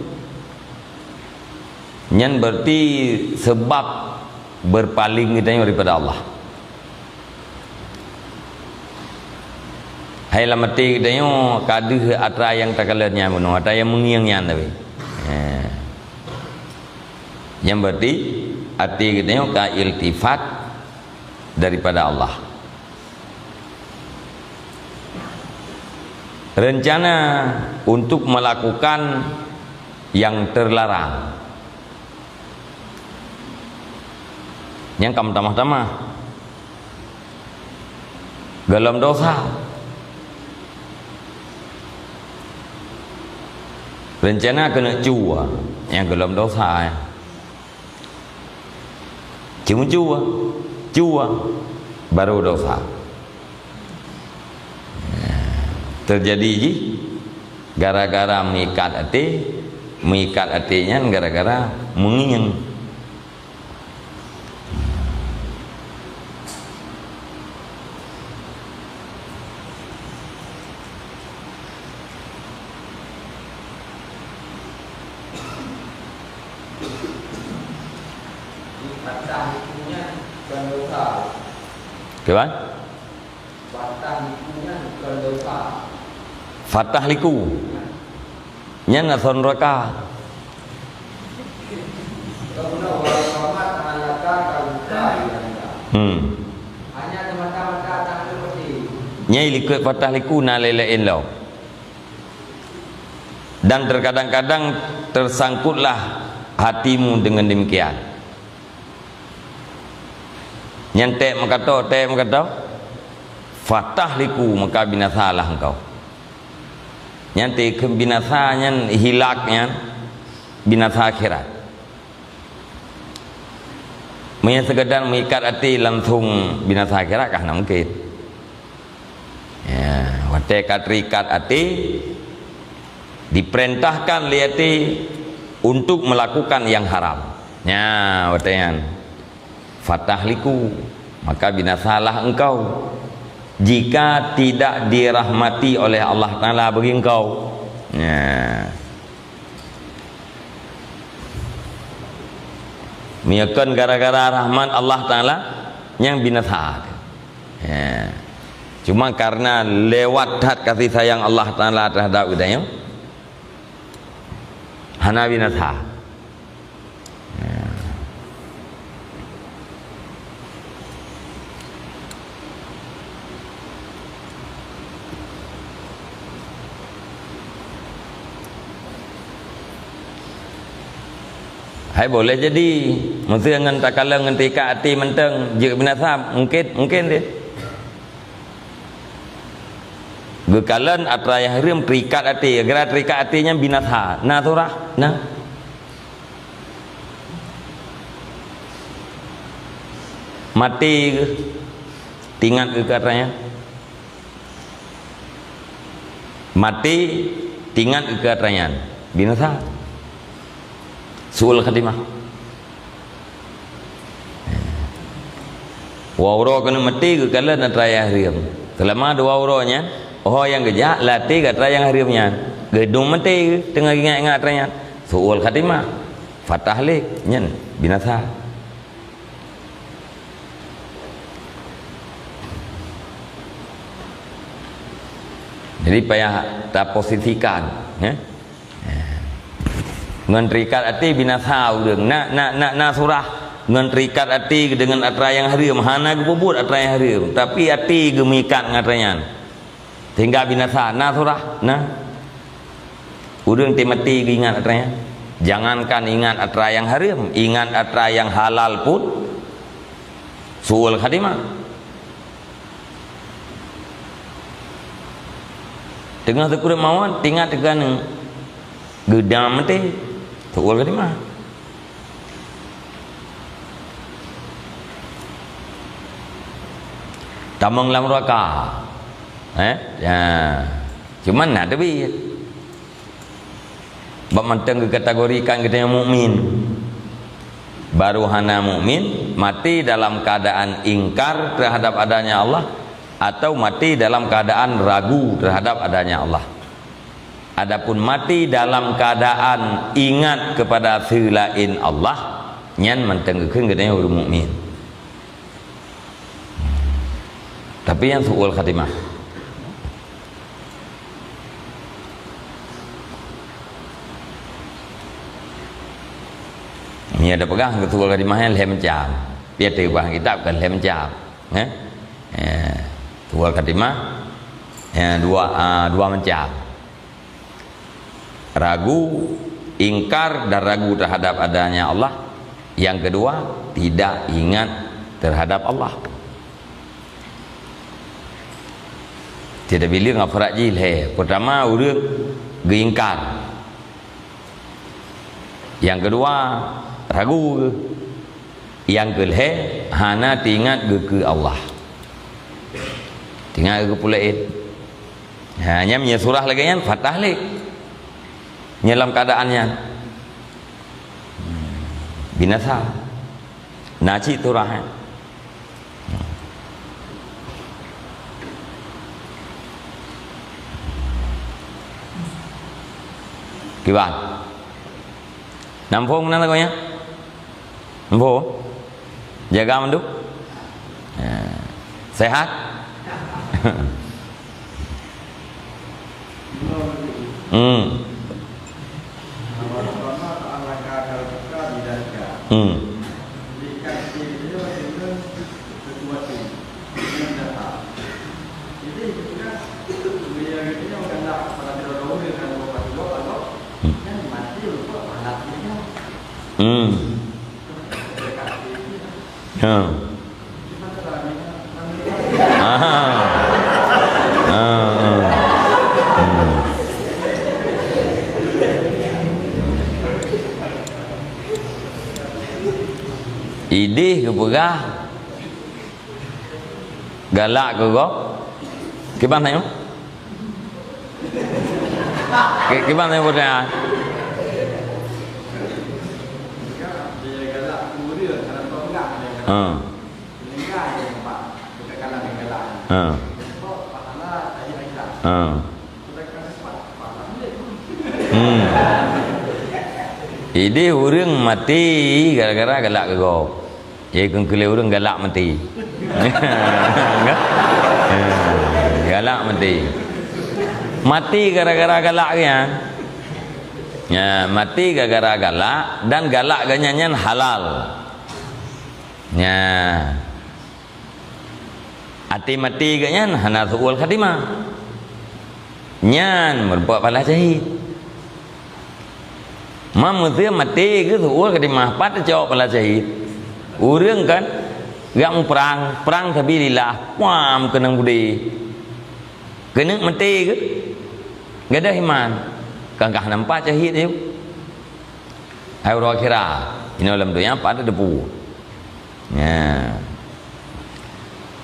Speaker 1: nyen berarti sebab berpaling kita daripada Allah. Hai lamati kita yo kadu atra yang takalannya bunuh atra yang mengiangnya tapi yang berarti hati kita yo ka iltifat daripada Allah. Rencana untuk melakukan yang terlarang yang kamu tamah-tamah dalam dosa. Rencana kena cua yang dalam dosa cuma cua baru dosa terjadi gara-gara mengikat hatinya gara-gara mengiang. Kawan? Fatah liku nya nason raka hanya semata-mata tak seperti nyai liku fatah liku na lelain lo dan terkadang-kadang tersangkutlah hatimu dengan demikian. Nyantek mengkata fatah liku maka binasalah engkau. Nyantek kebinasanya hilaknya binasa akhirat. Menya sekedar mengikat hati langsung binasa akhirat kah mungkin. Ya, wate katrikat hati diperintahkan liati untuk melakukan yang haram. Ya, watean fatah liku maka binasalah engkau jika tidak dirahmati oleh Allah Ta'ala bagi engkau. Ya. Miakan gara-gara rahmat Allah Ta'ala yang binasa. Ya. Cuma karena lewat dat kasih sayang Allah Ta'ala terhadap kita, hana binasa. Ya. Hai boleh jadi mesti dengan takala dengan tika hati menteng je binasa mungkin dia gekalan atra yang harim terikat hati agar terikat hatinya binasa nah turah nah mati ke tingat ke katanya mati tingat ke katanya binasa suul khatimah. Wawro kena mati ke kala nak raya hariam. Selama dua wawronya, oh yang gejak latih kat raya hariamnya. Gedung mati tengah ingat-ingat raya. Suul khatimah. Fatah lik nyen binasa. Jadi payah tak posisikan, ya. Ngentrikat hati binasa udang nak surah ngentrikat hati dengan atra yang harim hana gebubut atra yang harim tapi hati gemikat ngatranya hingga binasa nah surah nah udang timati ingat atranya jangankan ingat atra yang harim ingat atra yang halal pun suul khatimah tengah tekurang mawon tinggal tekan gedam mati suul khatimah. Tamang lam neraka. Ya. Cuman nak tapi bab menteng kategorikan kita yang mukmin. Baru hana mukmin mati dalam keadaan ingkar terhadap adanya Allah atau mati dalam keadaan ragu terhadap adanya Allah. Adapun mati dalam keadaan ingat kepada selain Allah nyan mentengkeun katanya orang mukmin. Tapi yang suul khatimah ini ada pegang ke suul khatimahnya lem jam biar terbang kitab kan lem jam suul khatimah dua macam ragu ingkar dan ragu terhadap adanya Allah yang kedua tidak ingat terhadap Allah tidak bilang apa rajil pertama urut geingkar yang kedua ragu yang kedua hana tingat ke Allah tingat ke pulain hanya surah lagi yang fatah lek dalam keadaannya binasa naci turah kibat nampung mana konya nampung jaga manduk sehat idih ke pegah galak ke kok kiban tanya kiban tanya bodoh Ini orang mati gara-gara galak gegok. Ya kengkele orang galak mati. Galak mati. Mati gara-gara galak kan. Ya, mati gara-gara galak dan galak ganyanyan halal. Ya. Ati mati ganyan hana suul khatimah. Nyan berbuat pala syahid. Manusia mati ke suul khatimah pat jawab pala syahid. Urang kan gang perang sabilillah, pam kenang budi. Kena mati ke? Gak ada iman. Kangkah nampak syahid tu. Hai orang kira, ini dalam tu yang pada debu. Ya.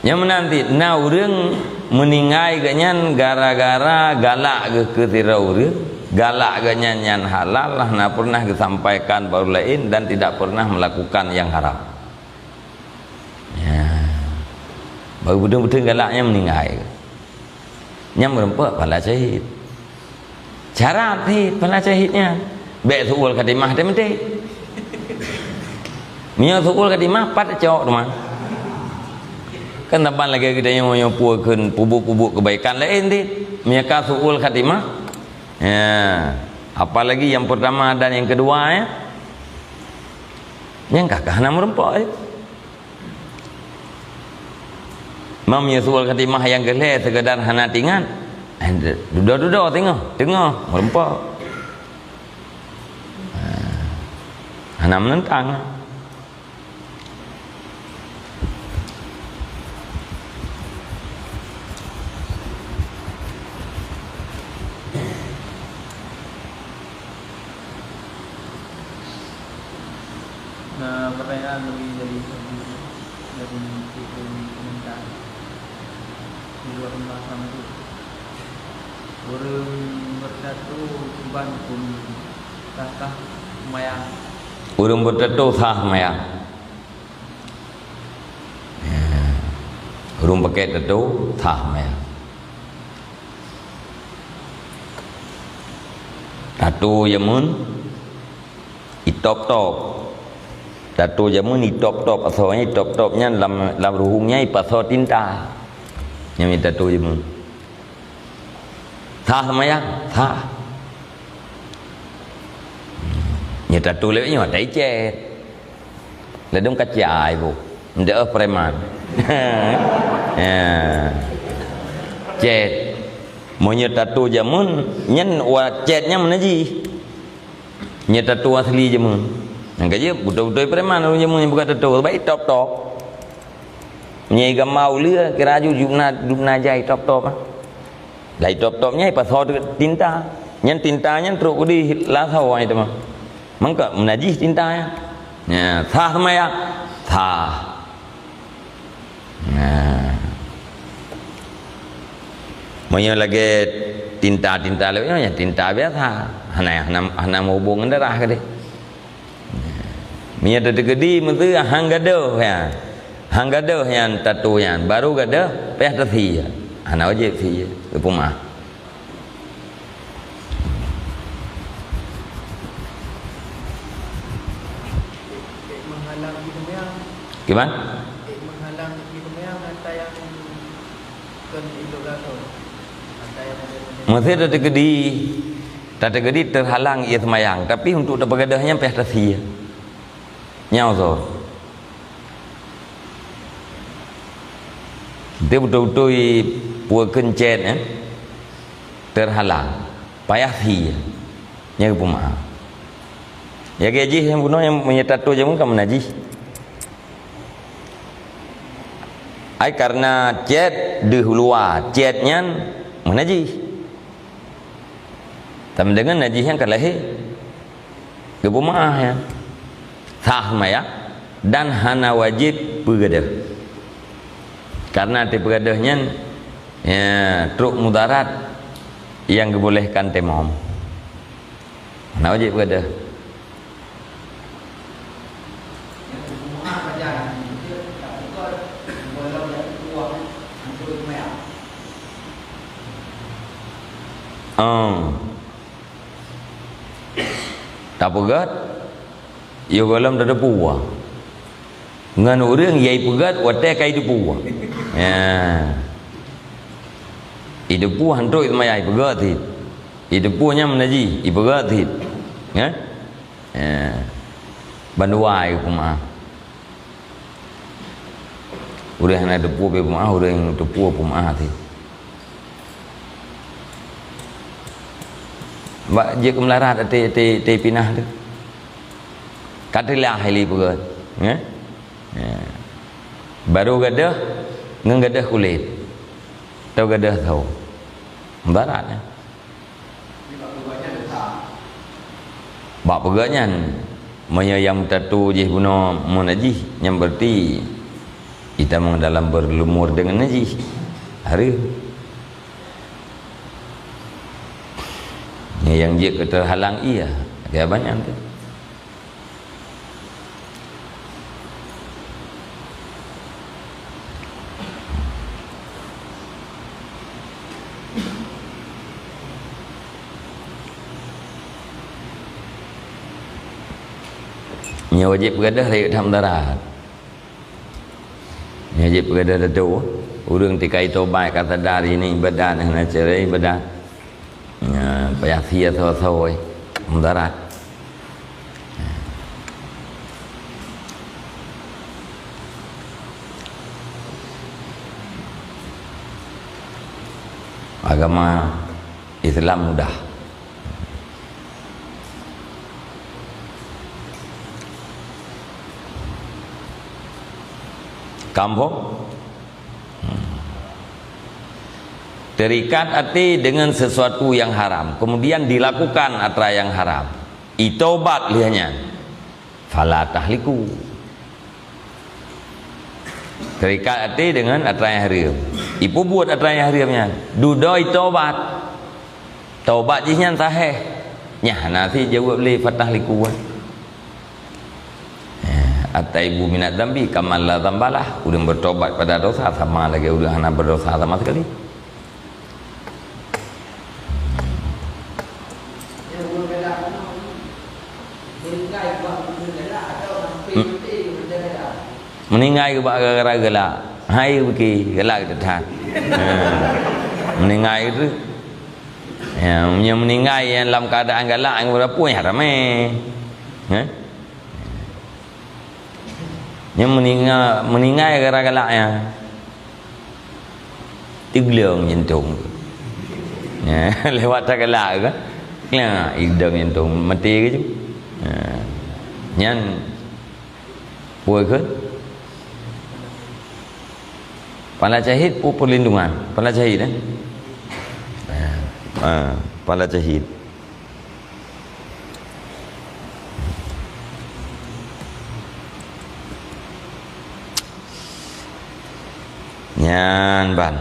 Speaker 1: Yang menanti, na urang meningai ganyan gara-gara galak ke tira urang, galak ganyan yang halal lah, na pernah disampaikan baru lain dan tidak pernah melakukan yang haram. Ya. Baru betul-betul galaknya meningai. Yang merempak pala syahid. Cara ni pala syahidnya baik suul khatimah dia mesti. Mia suul khatimah pat cok rumah. Kan taban lagi kita yang puakeun pubuk-pubuk kebaikan lain ti. Mia ka suul khatimah. Ya, apalagi yang pertama dan yang kedua ya. Yang kakak nak merempak ya. Mam ya suul khatimah yang geleh sekadar hana tingan. Duduk tengok merempak. Hana menentang.
Speaker 2: Nah, pertanyaan lebih dari komentar di luar pembahasan itu. Orang bertatu kuban pun tatah mayang.
Speaker 1: Urang bertato sah mayang. Urang pakai tato sah mayang. Tato jamun itop-top. Tato jamun itop-top, asalnya itop-topnya dalam ruhungnya pasal tinta. Yang tato jamun. Thah sama ya, thah. Như tattoo lấy nhưng mà tẩy che là đúng cách dài vụ đỡ preman. Che mau như tattoo jamun nhân wa chetnya mana ji? Như tattoo asli jamun. Yang kaje betul-betul preman jamun yang bukan tattoo baik top-top. Nyai gamau lưa kira ju jumna jai top-top ah. Lai top-topnya pasal tinta. Yang tintanya teruk di lasau itu mah. Mangka menajis tintanya. Ya, sah sama ya? Sah. Nah. Monya lagi tinta lewatnya tinta biasa. Hana hubungan darah ke dia. Mia tergedi mesti hang gaduh ya. Hang gaduh yang tato yang baru gaduh peh tersi. Hana wajib sih ke rumah.
Speaker 2: Menghalang gitu yang
Speaker 1: Gimana?
Speaker 2: menghalang gitu yang ada yang kan itu gato. Ada yang
Speaker 1: Mesti tergedi terhalang ia semayang, tapi untuk terbegadahnya peh tersi. Nyau so. Dia betul-betul puak kencet terhalang payah si nya pemaaf ya gaji yang bunuh yang menyetato jamu kan menajis ai karena cet dihulua cetnya menajis sama dengan najis yang kalahir ke pemaaf ya sah maya dan hana wajib begadah karena di begadahnya ya truk mudarat yang dibolehkan temom. Nah wajib begadah. Tak pegat Yo golam dah puah. Ngan orang yai pegat watai kai puah. Ya. Ida puah hantu itu mayai pegat hit. Ida puahnya menaji, ipegat hit. Ya. Ya. Banduai kumah. Urang ada puah be kumah, urang tu puah kumah hit. Mbak je kemelarat te pinah tu. Katilah hili pegat. Ya. Ya. Baru gadah ngan gadah kulit. Tahu gadah tahu. Barat ya. Bak pegatnya menyayam tatu je guna menaji yang berarti kita memang dalam berlumur dengan najis. Hari yang dia terhalang iya, dia banyak tu. Nya wajib bergadah dari tham darat. Nya wajib bergadah tu. Urang tikai tobat kata dari ini ibadat nak cerai ibadat. Nya payah sia so-so darat. Agama Islam mudah. Kampung terikat hati dengan sesuatu yang haram, kemudian dilakukan atra yang haram, itobat lihatnya fala tahliku. Terikat hati dengan atra yang haram, ibu buat atra yang haramnya dudo itobat, taubat jihnya sahih nyah nanti jawab li fatahliku. At-taibu minad dambi kamal la dzambalah. Udah bertobat pada dosa sama lagi udah hana berdosa sama sekali. Meninggal ke gara-gara gelak. Hai pergi gelak kita tahan. Meninggal itu yang meninggal yang dalam keadaan galak yang berapa yang haram yang meninggal gara-gara galaknya igleung jantung ya, lewat tak galak ke ya, igleung jantung mati ke tu nyan puai ke pala cahid perlindungan pala cahid pala cahid nyan ban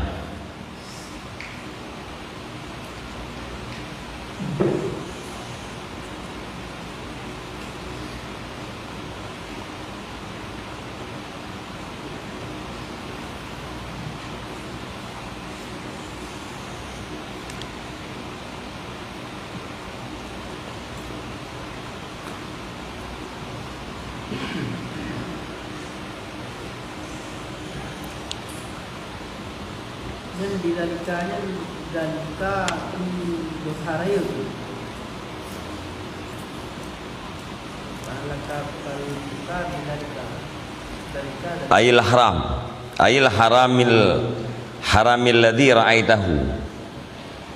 Speaker 2: dan dilalikanya dan kita dosa raya tu. Alangkah kalau kita dilalika
Speaker 1: ayil haram ayil haramil ladzi ra'aitahu,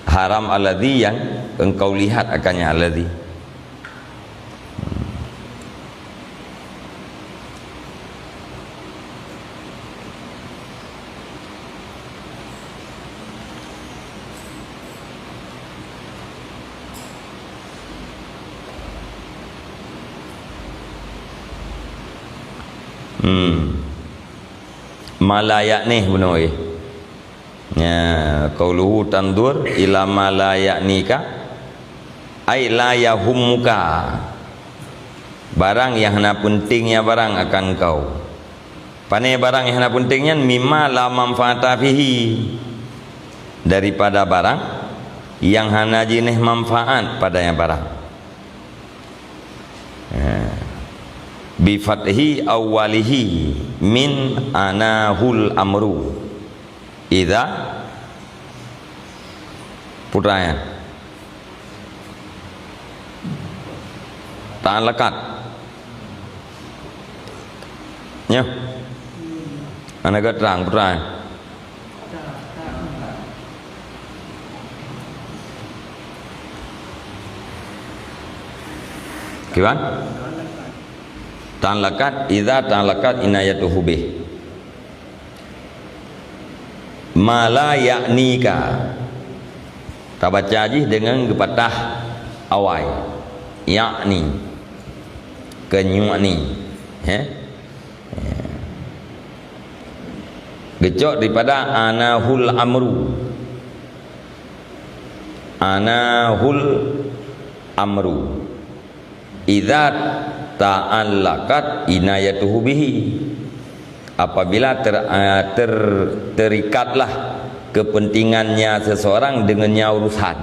Speaker 1: haram alladzi yang engkau lihat akannya alladzi. Malayak nih benar ya qauluhu tandur ila malayaknika ai la yahummuka, barang yang hana pentingnya barang akan kau. Pane barang yang hana pentingnya mimma la manfaata fihi, daripada barang yang hana jenis manfaat padanya barang. bi fathi awwalihi min anahul amru idza putranya ta'alakat nya anak terang putranya gimana? Ta'alakat idza ta'alakat inayatuhu bih mala ya'nika tak baca aja dengan kepatah awal yakni kenyuani gecok daripada anahul amru idza ta'allakat inayatuhu bihi apabila terikatlah kepentingannya seseorang dengannya urusan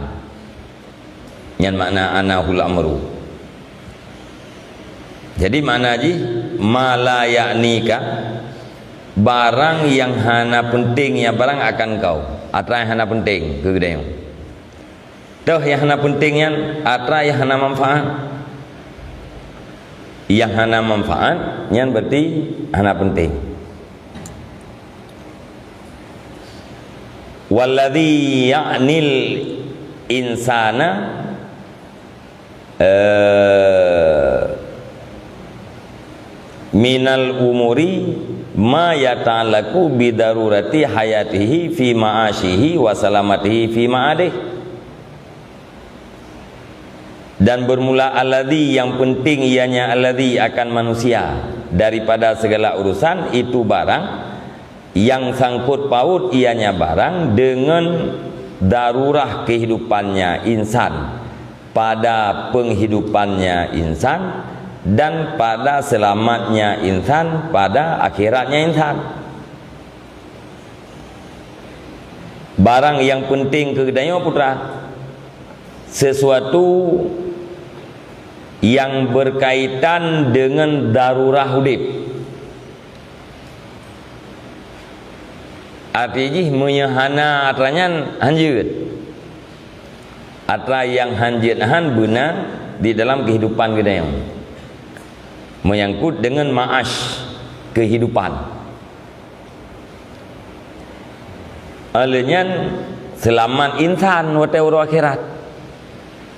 Speaker 1: yang makna anahul amru. Jadi makna haji mala yaknika barang yang hana pentingnya barang akan kau atra yang hana penting kegedean toh yang hana pentingnya atra yang hana manfaat yang hana manfaat yang berarti hana penting. Walladhi ya'nil insana minal umuri ma yata'allaqu bidarurati hayatihi fi ma'ashihi wa salamatihi fi ma'adih. Dan bermula alladhi yang penting ianya alladhi akan manusia daripada segala urusan itu barang yang sangkut paut ianya barang dengan darurah kehidupannya insan pada penghidupannya insan dan pada selamatnya insan pada akhiratnya insan. Barang yang penting kegedean putra sesuatu yang berkaitan dengan darurah hidup. Artinya menyahana atranya hanjut. Atra yang hanjut han benar di dalam kehidupan kita menyangkut dengan ma'ash kehidupan. Alenya selamat insan wate akhirat.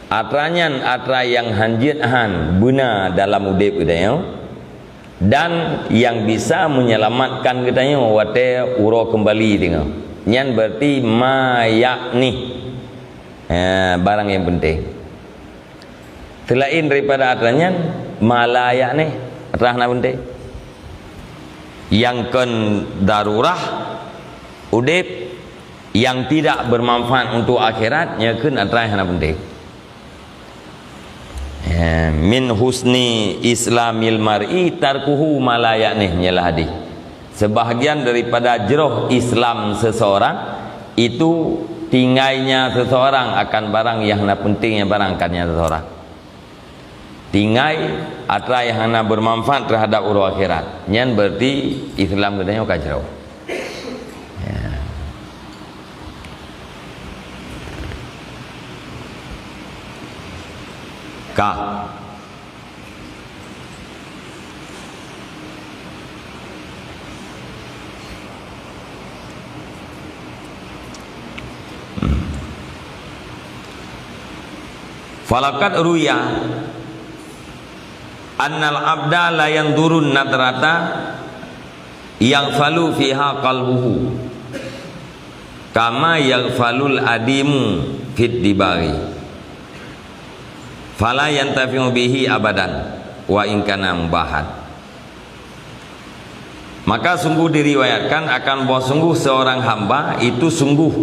Speaker 1: Atranyan atra yang hanjit han guna dalam udip kita dan yang bisa menyelamatkan kita wate uro kembali tengok. Nyan berarti mayakni barang yang penting. Selain daripada atranyan malayak ni atrana penting. Yang ken darurah udip yang tidak bermanfaat untuk akhirat nyakeun atrana penting. Min husni islamil mar'i tarkuhu malayaknih nyalah hadis. Sebahagian daripada jeroh Islam seseorang itu tingainya seseorang akan barang yang hana pentingnya barang akannya seseorang. Tingai atra yang hana bermanfaat terhadap uru akhirat. Nyan berarti Islam katanya kacau. Ka Falakat ruya annal abda la yandurun nadrata yaghfalu fiha qalbuhu kama yaghfalul adimu fit dibari fala yantafi'u bihi abadan wa in kana mubahan. Maka sungguh diriwayatkan akan bahwa sungguh seorang hamba itu sungguh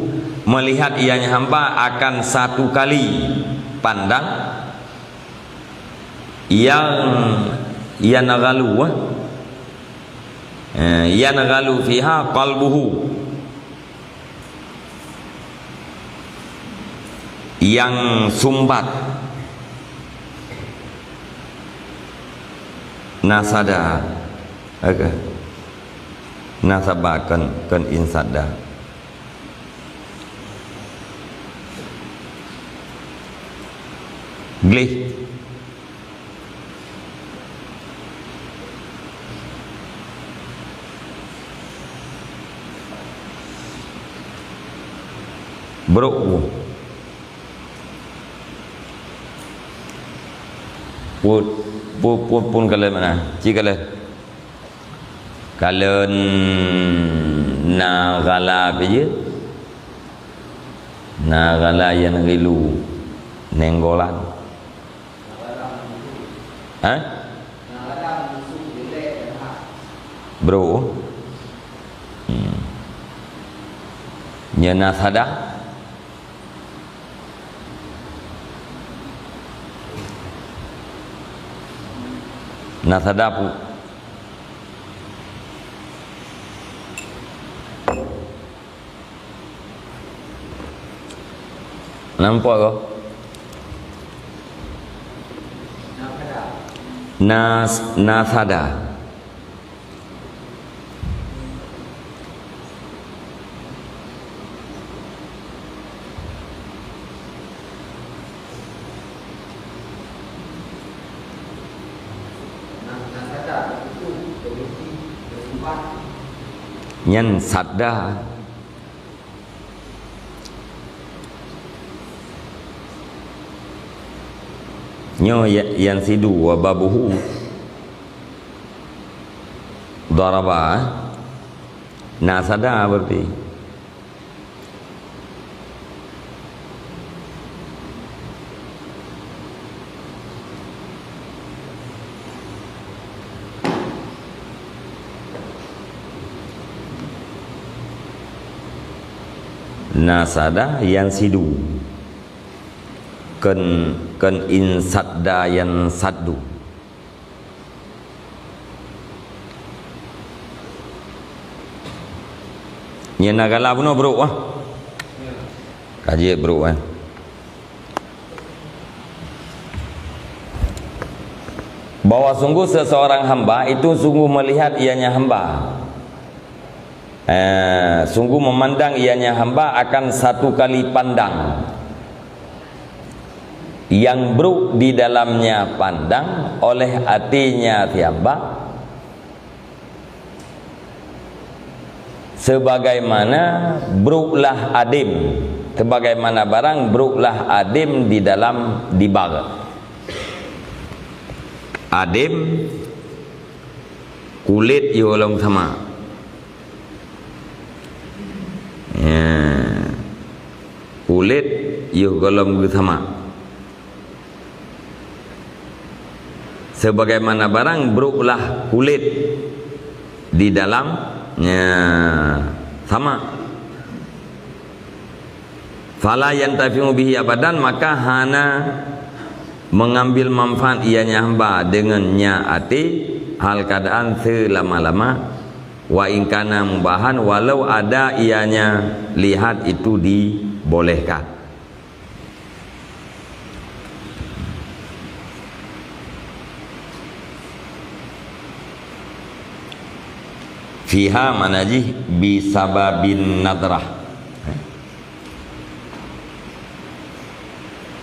Speaker 1: melihat ianya hamba akan satu kali pandang yang yanaghalu fiha qalbuhu yang sumbat nasada okay. Nasaba kan insada glih bro pun kalian mana cik kalian nagala aja nagala yang ngilu nenggolan hah bro nyana sada nasadapu nampak kau nasada nhân sadda nyo yang sidu wa babuhu daraba nasada berarti nasada yang sidu kan insadda yang saddu yang nagala pun bro kaji bro bahwa sungguh seseorang hamba itu sungguh melihat ianya hamba sungguh memandang ianya hamba akan satu kali pandang yang buruk di dalamnya pandang oleh hatinya si hamba sebagaimana buruklah adim sebagaimana barang buruklah adim di dalam dibag adim kulit yolong sama kulit yuk golong sama sebagaimana barang buruklah kulit di dalamnya sama fala yantafi'u bihi abadan maka hana mengambil manfaat ianya hamba dengannya ati hal keadaan selama-lama wa ingkana mubahan walau ada ianya lihat itu dibolehkan fiha manajih bisababin nadrah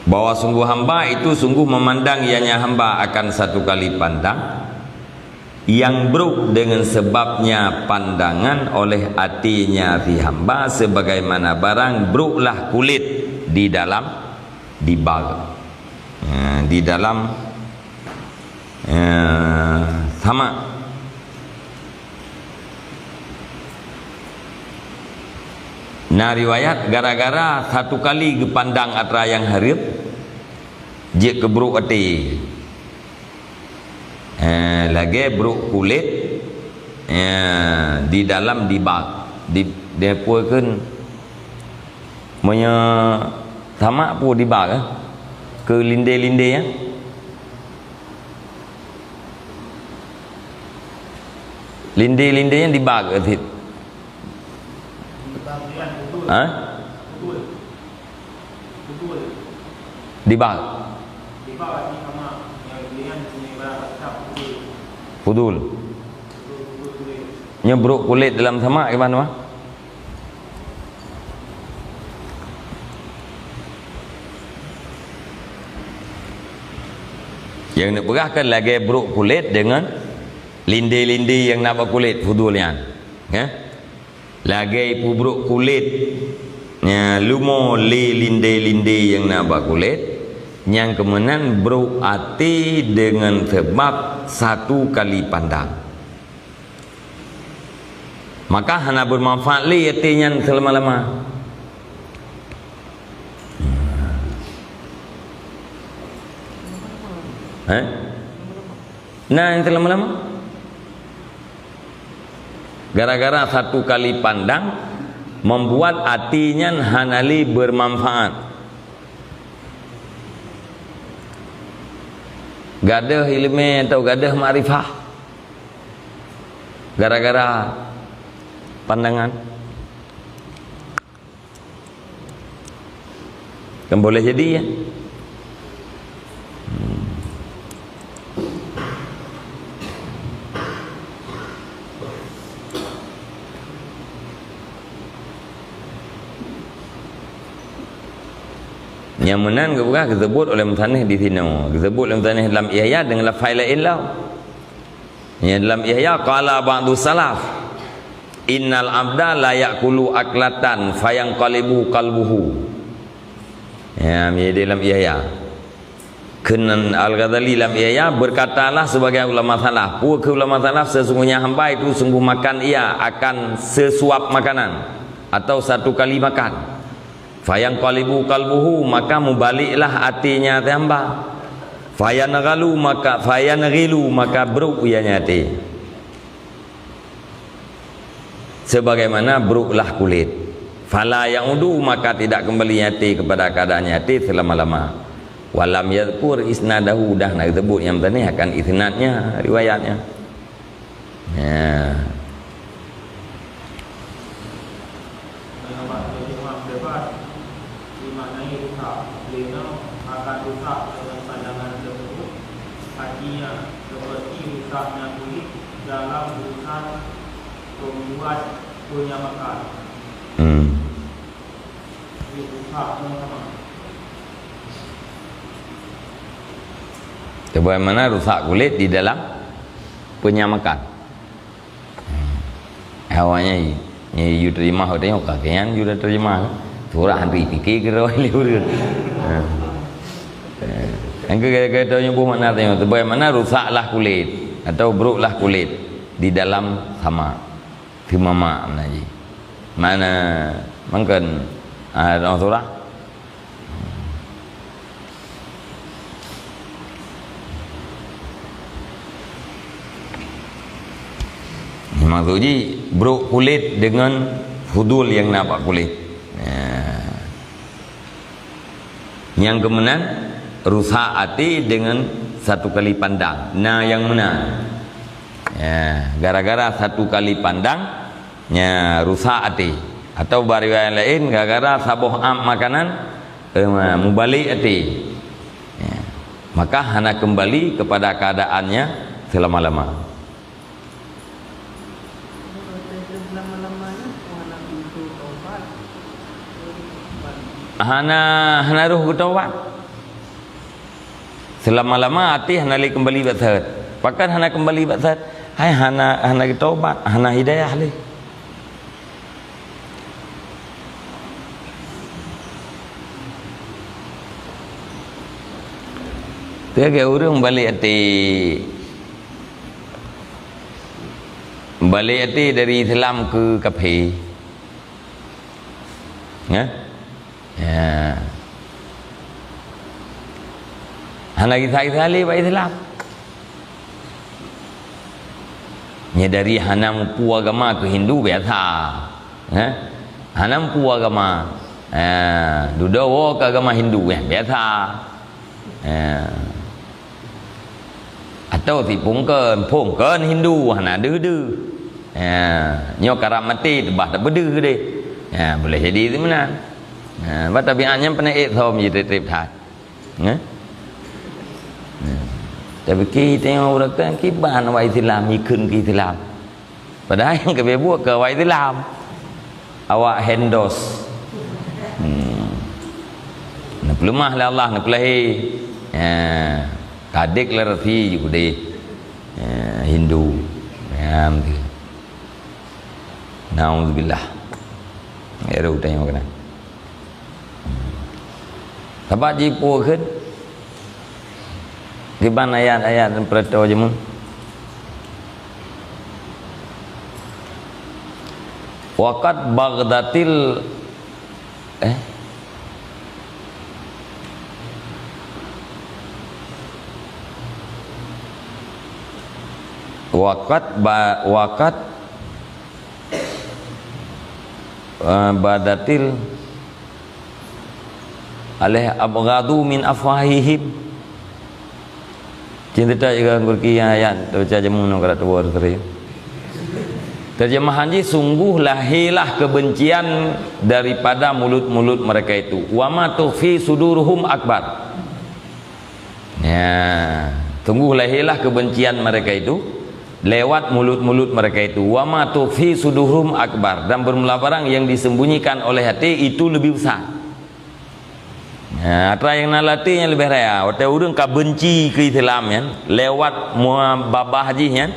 Speaker 1: bahwa sungguh hamba itu sungguh memandang ianya hamba akan satu kali pandang yang buruk dengan sebabnya pandangan oleh hatinya fi hamba sebagaimana barang buruklah kulit di dalam dibag di dalam sama nah riwayat gara-gara satu kali dipandang atra yang harip je keburuk hati lagi buruk kulit di dalam dibag di depo kan punya sama pun dibag ke linde-linde ya linde-linde yang dibag atit dibag Fudul. Nyebruk kulit dalam sama gimana? Yang nak berahkan lagi bruk kulit dengan lindi-lindi yang nak berkulit fudulnya. Ya? Lagi pubruk kulit nya lumo li lindi-lindi yang nak berkulit, yang kemudian bruk hati dengan sebab satu kali pandang. Maka hana bermanfaat li hatinya selama-lama. Nah, yang lama-lama gara-gara satu kali pandang membuat hatinya hanali bermanfaat. Gadah ilmu atau gadah ma'rifah gara-gara pandangan. Kan boleh jadi ya. Yang menan ke bukan disebut oleh musannif di sini. Disebut oleh musannif dalam Ihya dengan lafaz lain lah. Yang dalam Ihya qala ba'du salaf innal abda la ya'kulu aklatan fayanqalibu qalbuhu. Ya, di dalam Ihya. Kenan Al-Ghazali dalam Ihya berkatalah sebagai ulama salaf, ke ulama salaf sesungguhnya hamba itu sungguh makan ia akan sesuap makanan atau satu kali makan. Fayang qalibu qalbuhu, maka mubaliklah hatinya hamba. Fayanaghalu maka bruk ianya hati. Sebagaimana bruklah kulit. Fala yaudu, maka tidak kembali hati kepada keadaannya hati selama-lama. Walam yadhkur isnadahu, dah nak sebut yang tadi akan isnadnya, riwayatnya. Ya.
Speaker 3: Dalam urusan membuat punya makan.
Speaker 1: Bagaimana rusak kulit di dalam punya makan? Awalnya ni you terima hok tengok kakian you dah terima. Surah hari fikir ke roh liur. Angka kata nyebut makna tengok bagaimana rusaklah kulit atau buruklah kulit di dalam sama timama menaji mana mungkin ada surah maksudnya buruk kulit dengan fudul yang nampak kulit yang kemudian rusak hati dengan satu kali pandang. Nah yang mana? Ya, gara-gara satu kali pandang, nya rusak hati. Atau bariwayat lain, gara-gara sabuh am makanan, mubalik hati. Ya. Maka hana kembali kepada keadaannya selama-lama. Hana ruh bertaubat. Selama-lama hati hana kembali batat. Pakan hana kembali batat. Hai hana taubat, hana hidayah le. Tiga orang balik hati dari Islam ke kafir. Ya? Ya. Hana kisah-kisah li pak Islam. Nya dari hana mampu agama ke Hindu biasa. Hana mampu agama. Dudawa ke agama Hindu biasa. Atau si pungken Hindu hana deu. Nyo karam mati tebah tak berdeu deh. Boleh jadi itu mana. Batabiannya pernah som je trip-trip thai. Tapi kita tengok orang kiban awak Islam ikut ke Islam. Padahal yang kebe buat ke awak Islam. Awak hendos. Nak pelemah lah Allah nak pelahi. Kadik lah rati juga deh. Hindu. Nauzubillah. Eru tengok kena. Sebab jipu kan kiban ayat-ayat dan perintah je mun. Waqad Baghdadil Waqad Badatil alih abghadu min afwahihim. Cinta tak juga ngurki ayat baca jamun nak tua tadi. Terjemahan ji sungguh lahirlah kebencian daripada mulut-mulut mereka itu. Wa ma tukhfi suduruhum akbar. Ya, sungguh lahirlah kebencian mereka itu lewat mulut-mulut mereka itu. Wa ma tukhfi suduruhum akbar, dan bermula barang yang disembunyikan oleh hati itu lebih besar. Ya, apa yang nalati yang lebih raya. Waktu orang ka benci ke Islam kan, lewat babah haji kan,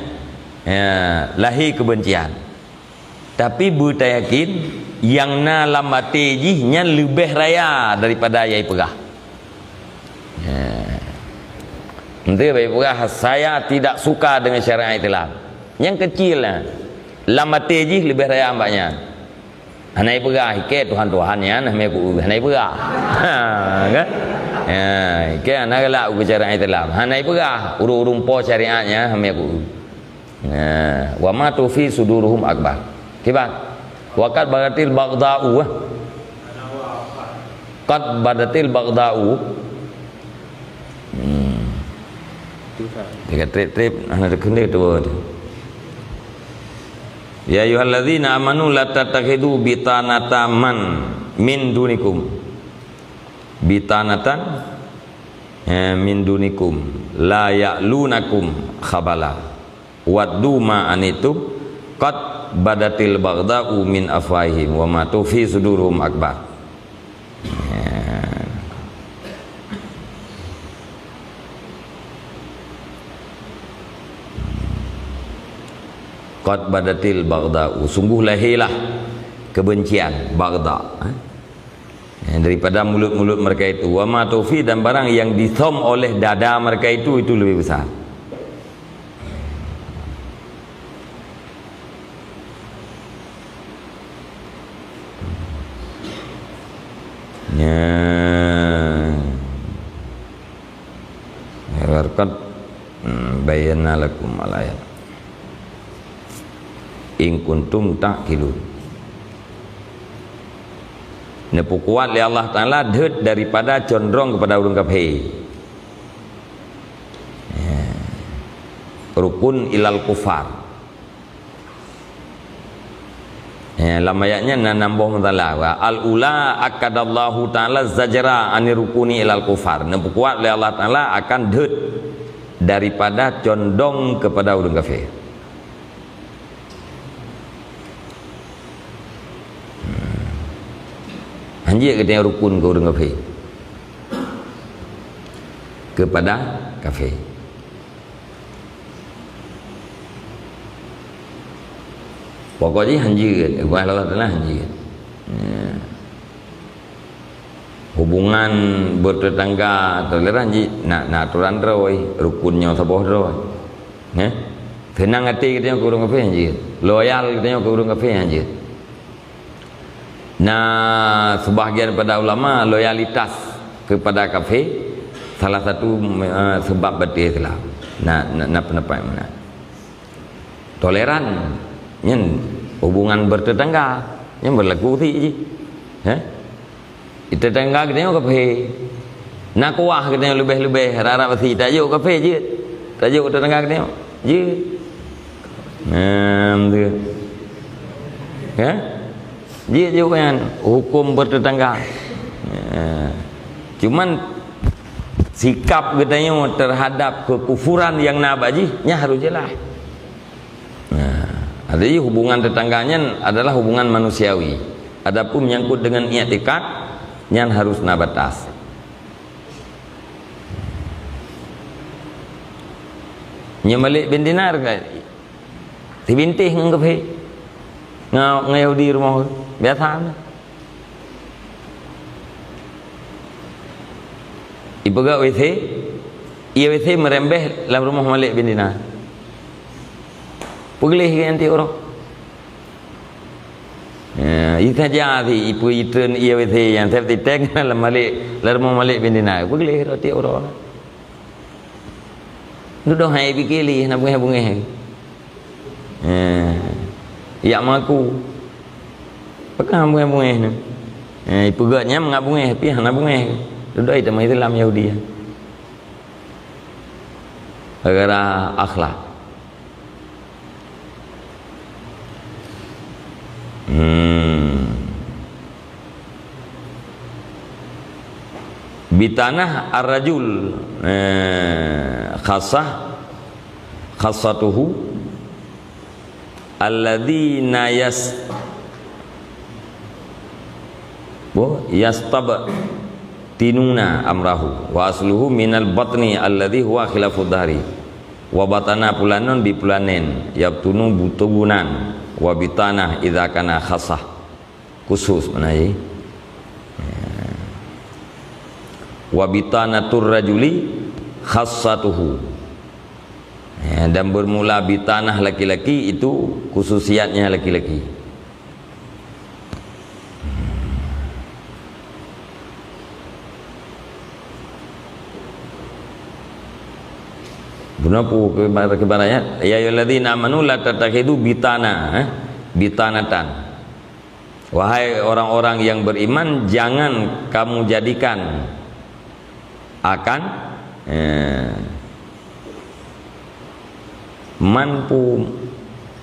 Speaker 1: ya, lahir kebencian. Tapi buta yakin yang nalam hati jihnya lebih raya daripada ayai pegah. Ya. Nanti baik pegah saya tidak suka dengan syariat Islam. Yang kecil lah, lamati jih lebih raya ambaknya. Hanai pegah ke Tuhan-Tuhannya nah meku hanai pegah. Kan? Ya, ke anak la bicara Islam. Hanai pegah urung-urung po syariatnya meku. Ya, wa ma tu fi suduruhum akbar. Kibat. Waqad badatil baghda'u. Qad badatil baghda'u. Tiga trip ada kene tu. Ya ayyuhalladzina amanu la tattakhidu bitanatan min dunikum. Bitanatan min dunikum la ya'lunakum khabala. Waddu ma anitum qad badatil baghda'u min afwahihim wa ma tufi suduruhum akbar. Qad badatil baghda'u, sungguh lahirlah kebencian bagda daripada mulut-mulut mereka itu. Wa ma tufi, dan barang yang disom oleh dada mereka itu lebih besar. Qad bayyana lakum al-ayat in kuntum ta'qilun. Nepu kuat li Allah Ta'ala dhet daripada condong kepada urang kafir. Rukun ilal kufar. Dalam ayatnya nambah mentala wa al ula akadallahu ta'ala zajra ani rukuni ilal kufar. Nepu kuat li Allah Ta'ala akan dhet daripada condong kepada urang kafir. Anjir kata rukun ke orang kafir kepada kafir. Pokoknya anjir Allah Ta'ala anjir. Hubungan bertetangga toleran ji nak aturan roi rukunnya saboh roi. Tenang hati kita ke orang kafir anjir. Loyal kita ke orang kafir anjir. Nah, sebahagian pada ulama loyalitas kepada kafir salah satu sebab betul Islam. Nah pendapat mana? Toleran, nyen hubungan bertetangga, yang berlaku ti je. Tetangga kita yang kafir. Nak kuah kita yang lebih-lebih harap pasti tajuk kafir je. Tajuk tetangga kita je. Betul. Ya? Dia juga kan hukum bertetangga. Cuman sikap katanya terhadap kekufuran yang nabaji nya harus jelas. Nah, jadi hubungan tetangganya adalah hubungan manusiawi. Adapun menyangkut dengan i'tikad nya harus nabatas. Nya Malik bin Dinar kan tibintih nganggap he ngayo di rumah biasa. Ibaga WC, ia WC merembeh dalam rumah Malik bin Dinar. Pulih nanti orang. Itu saja si ibu itu ia WC yang saya titek dalam Malik dalam rumah Malik bin Dinar. Pulih nanti orang. Duduk hai bikili nak bunga. Ya maku. Pakai bunga ni. Ibu gaknya mengabunga, piah nak bunga. Duduk itu Islam Yahudi. Gara akhlak. Bitanah ar-rajul khassatuhu alladhina tinuna amrahu wa asluhu minal batni alladhi huwa khilafud dhari wa batana pulanon bi pulanen yabtunu butubunan wa bitanah idza kana khassah khusus manai wa bitanatur rajuli khassatuhu dan bermula bitanah laki-laki itu khususiatnya laki-laki. Bunapu kebaranya ya ayyuhalladzina amanu la tattakhidu bitanatan. Wahai orang-orang yang beriman, jangan kamu jadikan akan manpu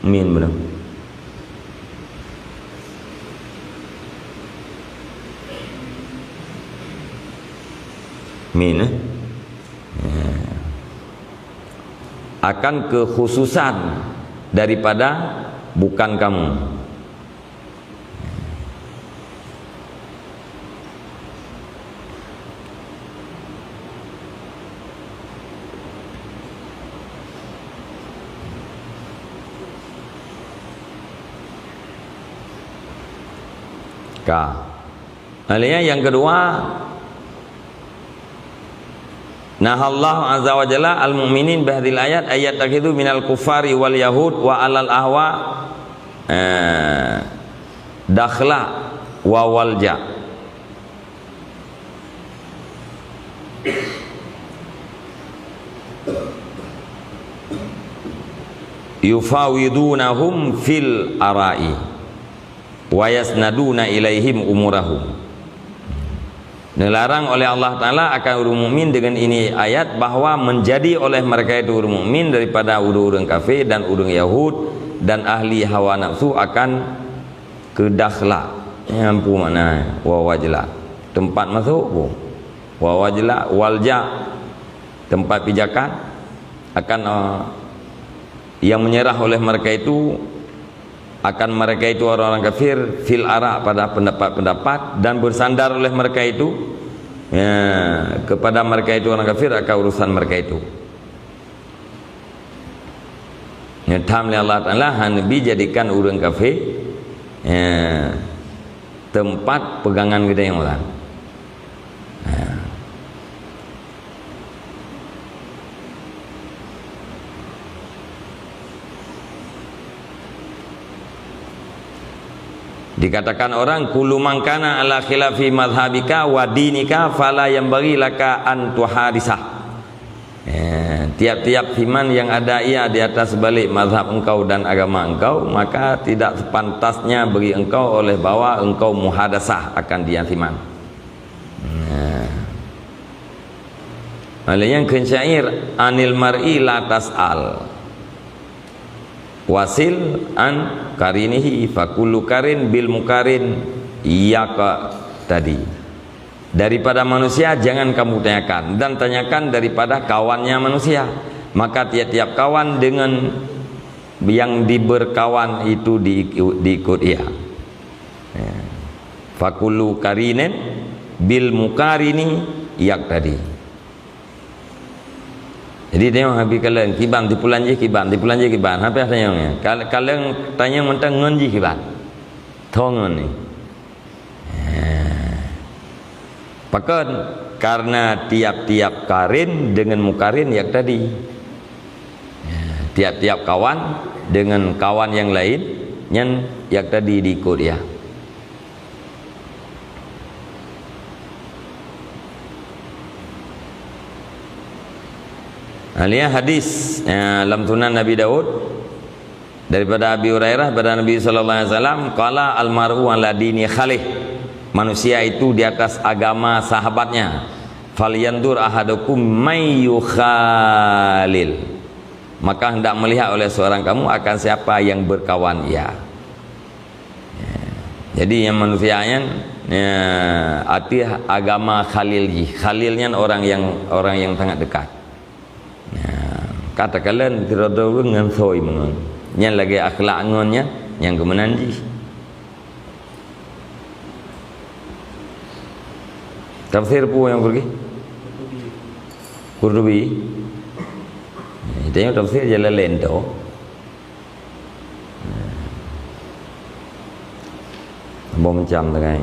Speaker 1: min benar. Min akan kekhususan daripada bukan kamu. Lalu yang kedua, nahallahu azza wa jalla al-mu'minin bihadil ayat takidu minal kufari wal yahud wa alal ahwa dakhla wa walja. Yufawidunahum fil ara'i wa yasnaduna ilaihim umurahum. Dilarang oleh Allah Ta'ala akan orang mukmin dengan ini ayat bahwa menjadi oleh mereka itu orang mukmin daripada orang kafir dan orang Yahud dan ahli hawa nafsu akan kedakhla. Mampu mana wawajla tempat masuk wawajla walja tempat pijakan akan yang menyerah oleh mereka itu akan mereka itu orang-orang kafir fil ara pada pendapat-pendapat dan bersandar oleh mereka itu kepada mereka itu orang kafir akan urusan mereka itu. Nyata Allah Ta'ala Nabi jadikan orang kafir tempat pegangan gede yang orang. Dikatakan orang kullu man kana ala khilafi madhhabika wa dinika fala yanbaghi laka an tuhadisah. Tiap-tiap iman yang ada ia di atas balik mazhab engkau dan agama engkau, maka tidak sepantasnya bagi engkau oleh bahwa engkau muhadasah akan dia iman. Oleh yang syair anil mar'i la tas'al wasil an karinihi fakullu karin bil mukarin iyaka tadi. Daripada manusia jangan kamu tanyakan, dan tanyakan daripada kawannya manusia. Maka tiap-tiap kawan dengan yang diberkawan itu diikut ia. Fakulu karinen bil mukarini yak tadi. Jadi tengok habis kalian kiban di pulan je kiban apa tanya kalian tanya mentang ngonji kiban thongon ni. Pakan karena tiap-tiap karin dengan mukarin yak tadi. Tiap-tiap kawan dengan kawan yang lain yang tadi diikut ya. Alia hadis dalam sunan Nabi Daud daripada Abi Hurairah pada Nabi sallallahu alaihi wasallam qala al mar'u ala dini khalih, manusia itu di atas agama sahabatnya. Falyandur ahadukum may yukhalil, maka hendak melihat oleh seorang kamu akan siapa yang berkawan ia. Jadi yang manusianya arti agama khalil, khalilnya orang yang sangat dekat. Kata kalian tidak dengan soi mengon, yang lagi akhlak ngonnya yang kemenanji. Tafsir pun yang pergi Qurtubi. Itu yang tafsir Jalalain tu. Bom jam dengan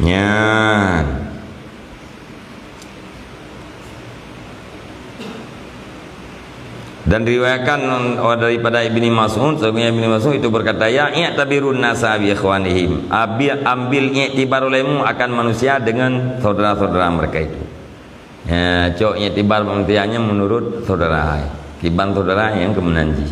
Speaker 1: nyan. Dan diriwayatkan daripada Ibni Mas'ud, sebagaimana Ibni Mas'ud itu berkata, ya i'tabirun nasa bi ikhwanihim, ambil i'tibar olehmu akan manusia dengan saudara-saudara mereka itu. Ya, cok i'tibar manusianya menurut saudara, kiban saudara yang kemenanji.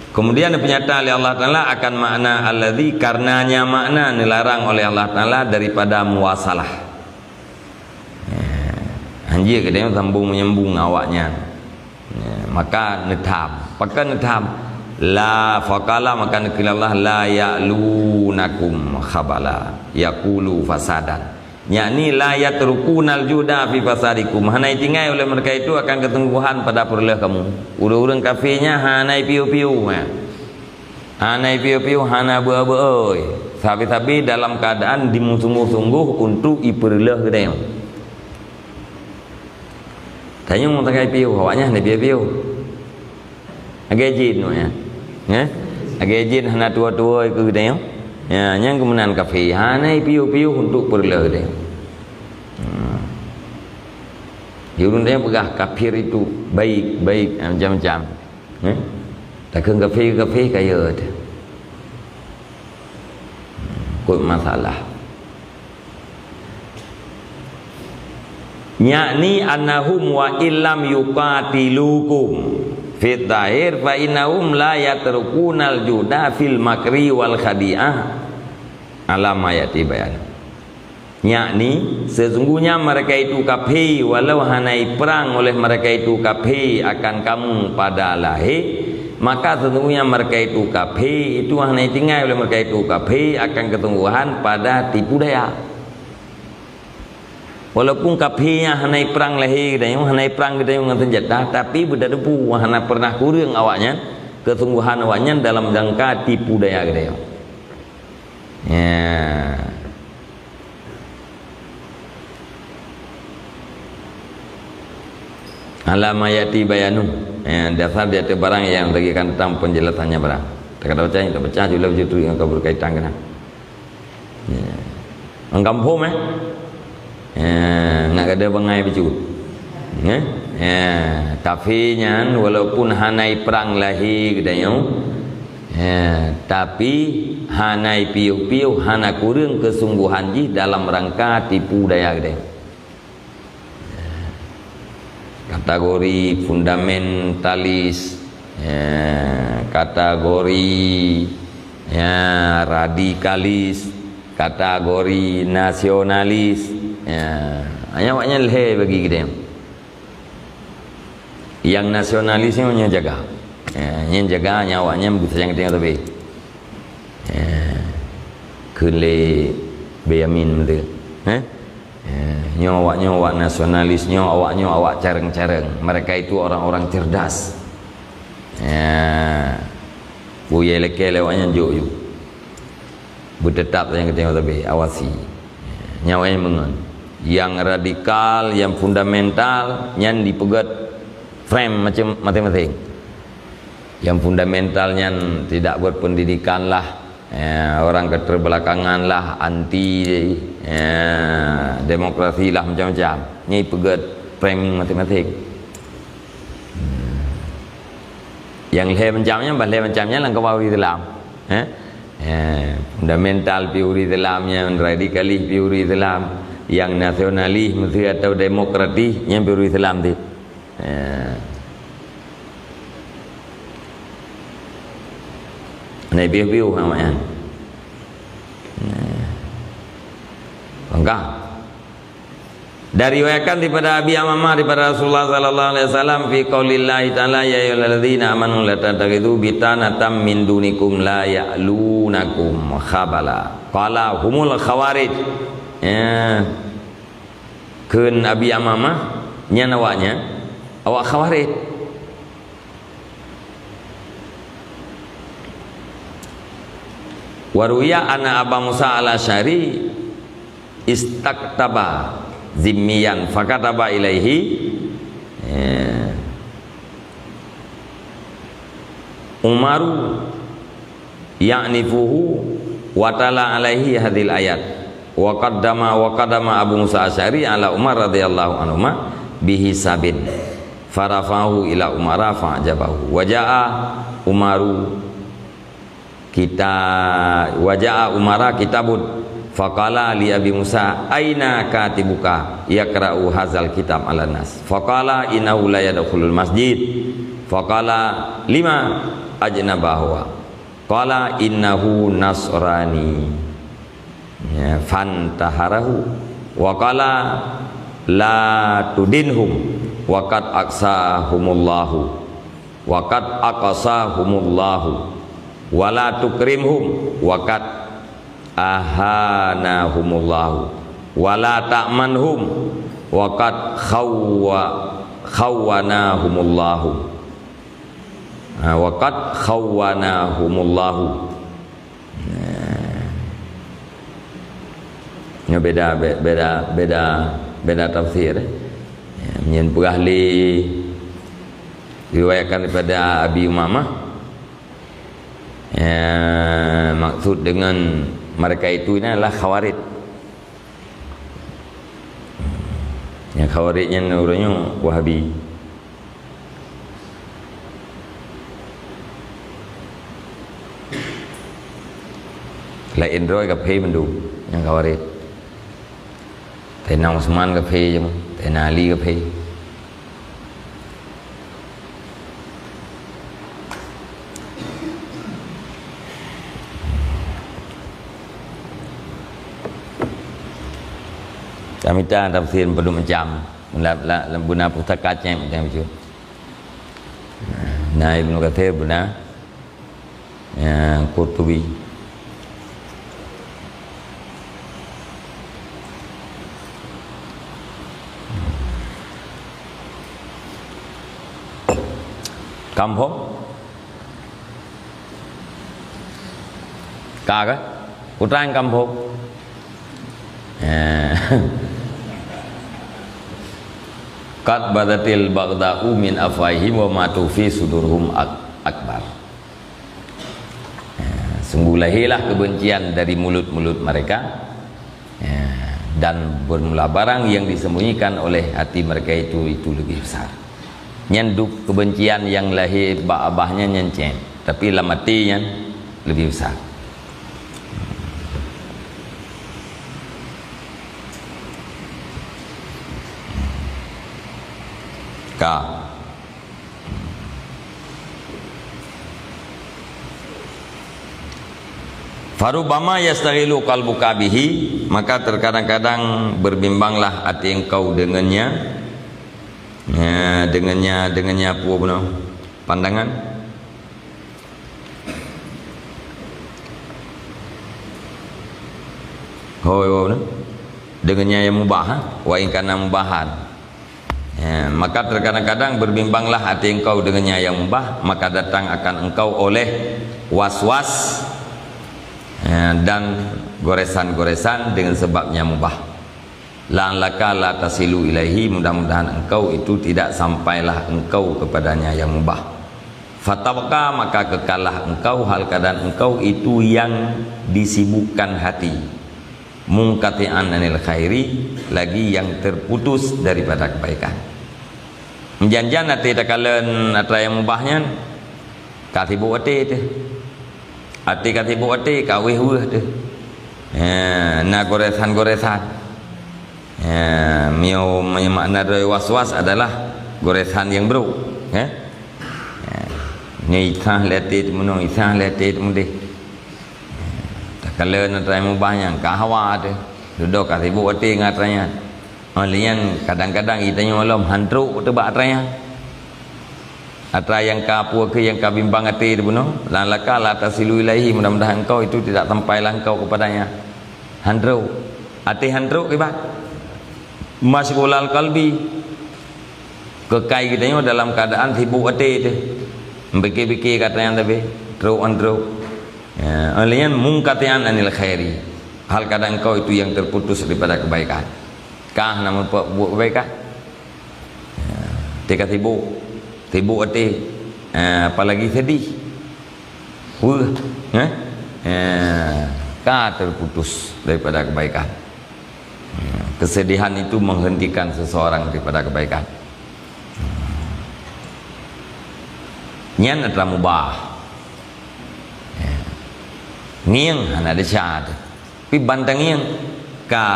Speaker 1: Kemudian pernyataan oleh Allah Ta'ala akan makna alladzi, karenanya makna dilarang oleh Allah Ta'ala daripada muwasalah. Anjir kadang sambung menyambung awaknya. Maka netham la faqala, maka Allah la ya'lunakum khabala yaqulu fasadan, yakni la yatrukunal juda fi fasadikum, hanai tinggal oleh mereka itu akan ketungguhan pada perlah kamu. Urang-urang kafirnya hanai piu-piu, hanai piu-piu, hana beoi, tapi dalam keadaan dimusung-musungguh untuk iperlah kedai. Tanya mau takai piu, awaknya hanai piu-piu. Agak jin ya. Agak jin hana tua-tua ke kedai. Ya, yang kemudian kafir hanai piu-piu untuk perlah kedai. Yurun dia pegah kafir itu baik macam-macam. Takkan kafir kaya tu. Kut masalah. Yakni annahum wa illam yuqatilukum fit tahir fa innahum la yatrukunal juda fil makri wal khadi'ah alam ayati bayan. Yakni sesungguhnya mereka itu kafir walau hanai perang oleh mereka itu kafir akan kamu pada lahir, maka sesungguhnya mereka itu kafir itu hanai tinggal oleh mereka itu kafir akan ketungguhan pada tipu daya. Walaupun kafirnya hanai perang lahir dan hanai perang kita dengan senjata, tapi berdebu hana pernah kurang awaknya kesungguhan awaknya dalam jangka tipu daya kita. Ya. Alamayati bayanu. Dasar dia tu barang yang bagikan tentang penjelasannya barang. Tak kata baca, tak baca juga begitu yang kau berkaitan kena. Ya. Engkampung nak ada bangai becut. Tapi walaupun hanai perang lahir kedayau, tapi hanai piu-piu hana kurang kesungguhan ji dalam rangka tipu daya kedayau. Kategori fundamentalis, kategori radikalis, kategori nasionalis. Nyawanya leh bagi kita. Yang nasionalis ni jaga. Yang jaga nyawanya begitu sayang tengok tapi. Kele Benyamin betul. Awak nasionalis, awak careng-careng. Mereka itu orang-orang cerdas. Buya leke lewatnya jauh. Bertetap yang kita tengok tapi awasi. Nyawanya mengen. Yang radikal, yang fundamental, yang dipegat frame macam matematik. Yang fundamentalnya tidak berpendidikan lah, orang keterbelakangan lah, anti demokrasi lah macam-macam. Ini pegat frame matematik. Yang leh macamnya lang kawawi dalam. Fundamental teori dalamnya, radikalis teori dalam, yang nasionalis mesti atau demokratis yang teori dalam tu. Này biu hả mọi anh? Enggak. Dari riwayatkan daripada Abi Amamah daripada Rasulullah sallallahu alaihi wasallam fi qaulillahi ta'ala ya ayyuhalladzina amanu la tattakhidhu bitanatam min dunikum la ya'lunakum khabala. Qala humul khawarij. Keun Abi Amamah nya nawanya awak khawarij. Waruya anna Aba Musa al-Asy'ari istaktaba zimmiyan fakataba ilaihi Umaru ya'nifuhu wa tala alaihi hadhil ayat wa qaddama Abu Musa al-Asy'ari ala Umar radhiyallahu anhu bihi sabin farafahu ila Umara fa'jabahu wa jaa Umaru wajah Umara kitabun faqala li Abi Musa aina katibuka yaqra'u hazal kitab ala nas faqala innahu la yadkhulul masjid faqala lima ajnabahu qala innahu nasrani fantaharahu wa qala la tudinhum wa qad aqsahumullahu wa qad aqsahumullahu wala tukrimhum waqad ahanahumullahu wala ta'manhum waqad khawwanahumullahu waqad khawwanahumullahu. Ini beda tafsir. Yang ahli riwayatkan daripada Abi Umamah. Maksud dengan mereka itu ini adalah khawarij. Yang khawarijnya orangnya Wahabi. Lain rồi gặp phê mình đủ yang khawarij. Thầy Nong Osman gặp phê chứ mà, thầy Nali gặp phê. Kami tak tafsir perlu macam guna pustakanya macam itu. Nah Ibnu Katsir guna Qurtubi. Kampung Kagak Utang kampung Qad badatil baghda'u min afwahihim wa ma tufi sudurhum akbar. Sungguh lahirlah kebencian dari mulut-mulut mereka, dan bermula barang yang disembunyikan oleh hati mereka itu lebih besar. Nyenduk kebencian yang lahir abahnya nyencen, tapi lamatinya lebih besar. Farubama yastaghilu qalbuka bihi, maka terkadang-kadang berbimbanglah hati engkau dengannya. Ya, dengannya apa guna? Pandangan. Dengannya yang mubah, wa in kana mubahan. Ya, maka terkadang-kadang berbimbanglah hati engkau dengannya yang mubah, maka datang akan engkau oleh was-was dan goresan-goresan dengan sebabnya mubah. La'allaka la tasilu ilaihi, mudah-mudahan engkau itu tidak sampailah engkau kepadanya yang mubah. Fatabqa, maka kekalah engkau hal keadaan engkau itu yang disibukkan hati. Mungkati'an anil khairi, lagi yang terputus daripada kebaikan. Menjanjan hati takalan atra yang mubahnya katibu ati tu. Ati katibu ati kawih weh tu. Na goresan-goresan. Miau makna dari was-was adalah goresan yang buruk. Ni itah letit munung itah letit mudih. Kalau nak try mubahnya kahwa tu duduk kat ibu ati ngatranya. Alian kadang-kadang itanya malam hantruk tu bak atranya. Atra yang ka apa ke yang ka bimbang ati tu bunuh. La'allaka la tasilu ilaihi, mudah-mudahan engkau itu tidak sampailah engkau kepadanya. Hantruk. Ati hantruk ibat. Masghulal qalbi, kekai kitanya dalam keadaan sibuk hati tu, fikir-fikir katanya tapi teruk. Alian mungkatian anil khairi, hal kadang kau itu yang terputus daripada kebaikan. Kah namun buat kebaikan? Tika sibuk hati, apalagi sedih. Kah terputus daripada kebaikan. Kesedihan itu menghentikan seseorang daripada kebaikan. Nyan adalah mubah. Niang hana ada syad. Pi bantang niang ka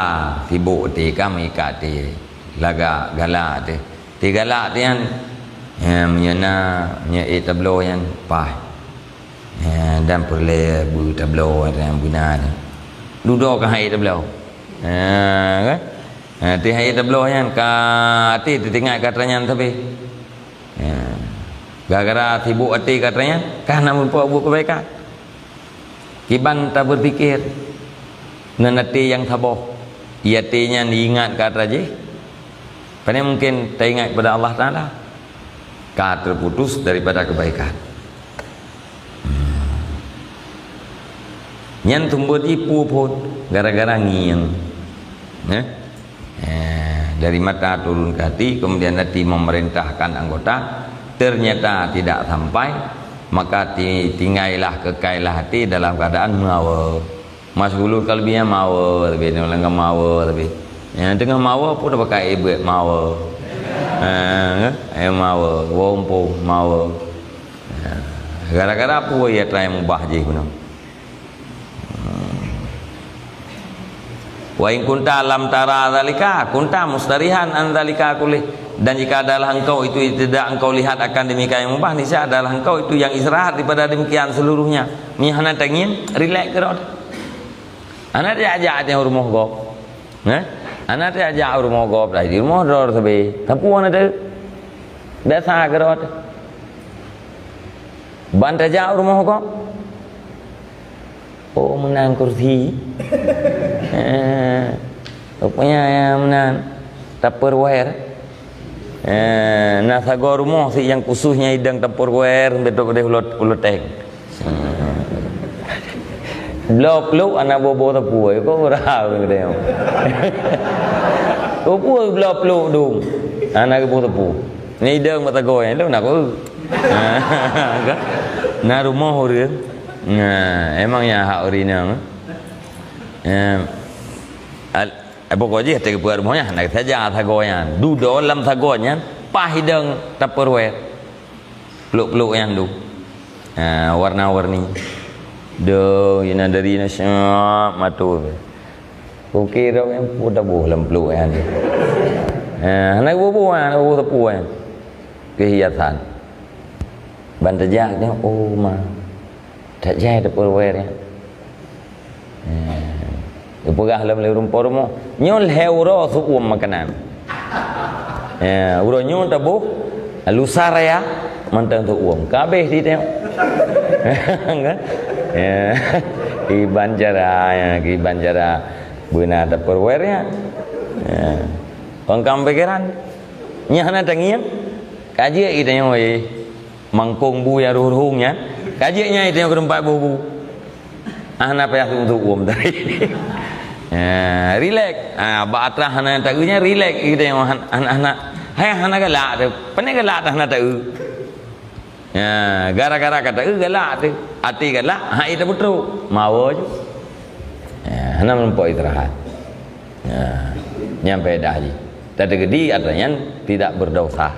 Speaker 1: sibuk ti kami ka ti laga galak ti. Ti galak ti yan nya tablo yan pa. Dan perle bu tablo yang benar. Duduk ka hai tablo. Kan? Ti hai tablo yan ka ti tinggal katanya tapi. Gara-gara sibuk hati katanya, karena buat kebaikan. Kiban tak berfikir dengan hati yang tabah. Hatinya diingat kata je. Pada mungkin tak ingat kepada Allah Ta'ala. Kata terputus daripada kebaikan. Yang tumbuh tipu pun gara-gara ngiang. Dari mata turun ke hati, kemudian hati memerintahkan anggota, ternyata tidak sampai, maka tinggallah kekailah hati dalam keadaan mawa. Masghulul qalbinya mawa, tapi orang enggak mawa tapi. Yang tengah mawa pun dah pakai ibu mawa. Mawa, wompo mawa. Gara-gara apa ya try mubah je guna. Wa in kunta lam tara zalika kunta mustarihan an zalika kulli, dan jika adalah engkau itu tidak engkau lihat akan demikian yang mubah, niscaya adalah engkau itu yang istirahat daripada demikian seluruhnya. Mi hana tangin relax kerot. Ana dia ajak dia rumah gop. Ana dia ajak rumah gop dah di rumah dor sabe. Tapu ana tu. Dah sah kerot. Ban ajak rumah gop. Oh menang kursi. Rupanya yang menang Tupperware. Nah sago rumah si yang khususnya hidang Tupperware betul deh ulut teng. Blok lu anak bobo tepu kok ora gede. Tepu blok lu dum. Anak bobo tepu. Ni hidang mata goy lu nak aku. Nah rumah orang. Nah emangnya hak orina. Pokoknya kita buat rumahnya nak saja thagonya duduk dalam thagonya pahidang Tupperware peluk-peluk yang tu warna-warni do ina dari nasyam matu okey dah yang pun dah boleh peluk yang tu nak buat tepu kan kehiasan bantajak dia oh mah tak jaya Tupperware ya Perah dalam rumput rumah nyol heuro su makanan uro nyol tabu lusar ya mantang tu kabeh di tengok kan iban cara beuna ada perwernya pangkam pikiran nyana tangian kaji itu yang mangkung bu ya ruhungnya kajinya itu yang kerempat bu ana payah untuk tadi relax batra hana tagunya relax gitu yang anak-anak hai hana galak tu pane galak hana tagu gara-gara kata galak tu hati galak hai itu betul mau je hana mempok istirahat nyampe dah ji tak tegedi artinya tidak berdosa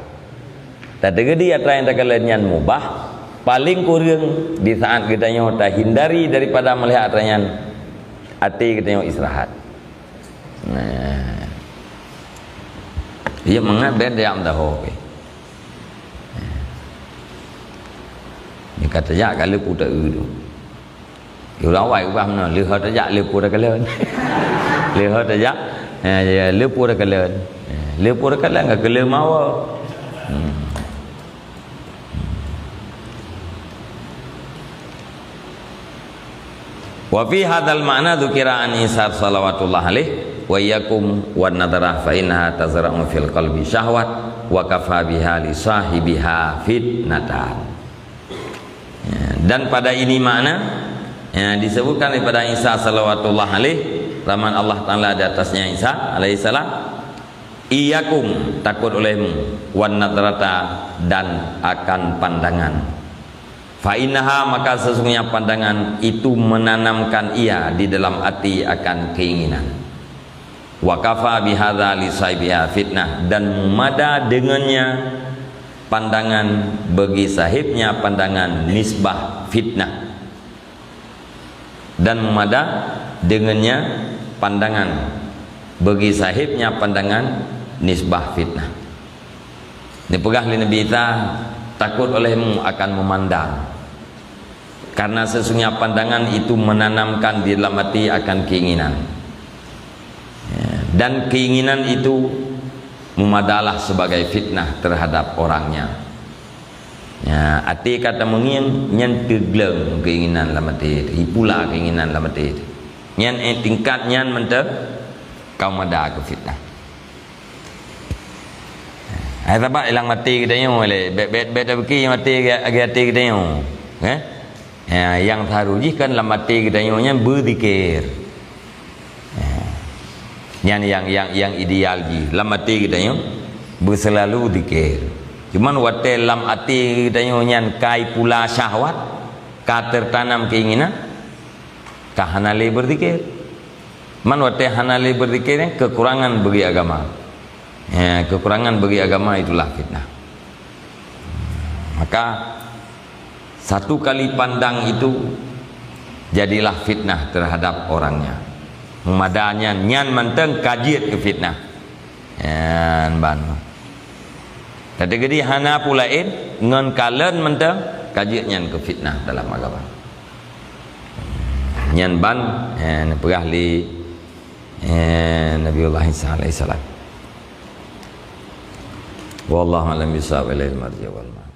Speaker 1: tak tegedi artinya tak kalian mubah paling kurang di saat kita tak hindari daripada melihat artinya hati kita yang istirahat. Ia mengat beda yang tahu. Ni kata ya kalau putar itu. Orang awak ubah mana? Lihat aja lepur kalian. Lihat aja. Lepur kalian. Lepur kalian enggak kalian mau. Wa fi hadzal ma'na dzukira an Isa salawatullah alaih wa iyyakum wan nadarah fa innaha tazra'u fil qalbi syahwat wa kafa biha li sahibiha fitnatan. Dan pada ini makna disebutkan daripada Isa salawatullah alaih rahmat Allah taala di atasnya Isa alaihi salam iyyakum takut olehmu wan nadarata dan akan pandangan. Fa innaha maka sesungguhnya pandangan itu menanamkan ia di dalam hati akan keinginan. Wa kafa bihadza li sahibiha fitnah dan memada dengannya pandangan bagi sahibnya pandangan nisbah fitnah. Dan memada dengannya pandangan bagi sahibnya pandangan nisbah fitnah. Dipegah oleh Nabi kita takut olehmu akan memandang karena sesungguhnya pandangan itu menanamkan di dalam hati akan keinginan dan keinginan itu memadalah sebagai fitnah terhadap orangnya. Hati kata mengin nyan tegleng keinginan dalam hati pula keinginan dalam hati nyan tingkat nyan mentah kau mada ke fitnah. Sebab ilang mati kita yang boleh bet beki mati hati kita yang yang taruji kan dalam mati kita yang berzikir yang ideal ji dalam mati kita yang berselalu zikir. Cuman waktu dalam hati kita yang kai pula syahwat ka tertanam keinginan ka hanali berzikir man waktu hanali berzikir kekurangan bagi agama. Kekurangan bagi agama itulah fitnah. Maka satu kali pandang itu jadilah fitnah terhadap orangnya. Memadanya nyan manteng kajiat ke fitnah. Ban. Tadi gedi hana pulain ngon kalen manteng kajiat nyan ke fitnah dalam agama. Nyan ban perah li Nabiullah Isa alaihi salam. Wallahu a'lam bishawab.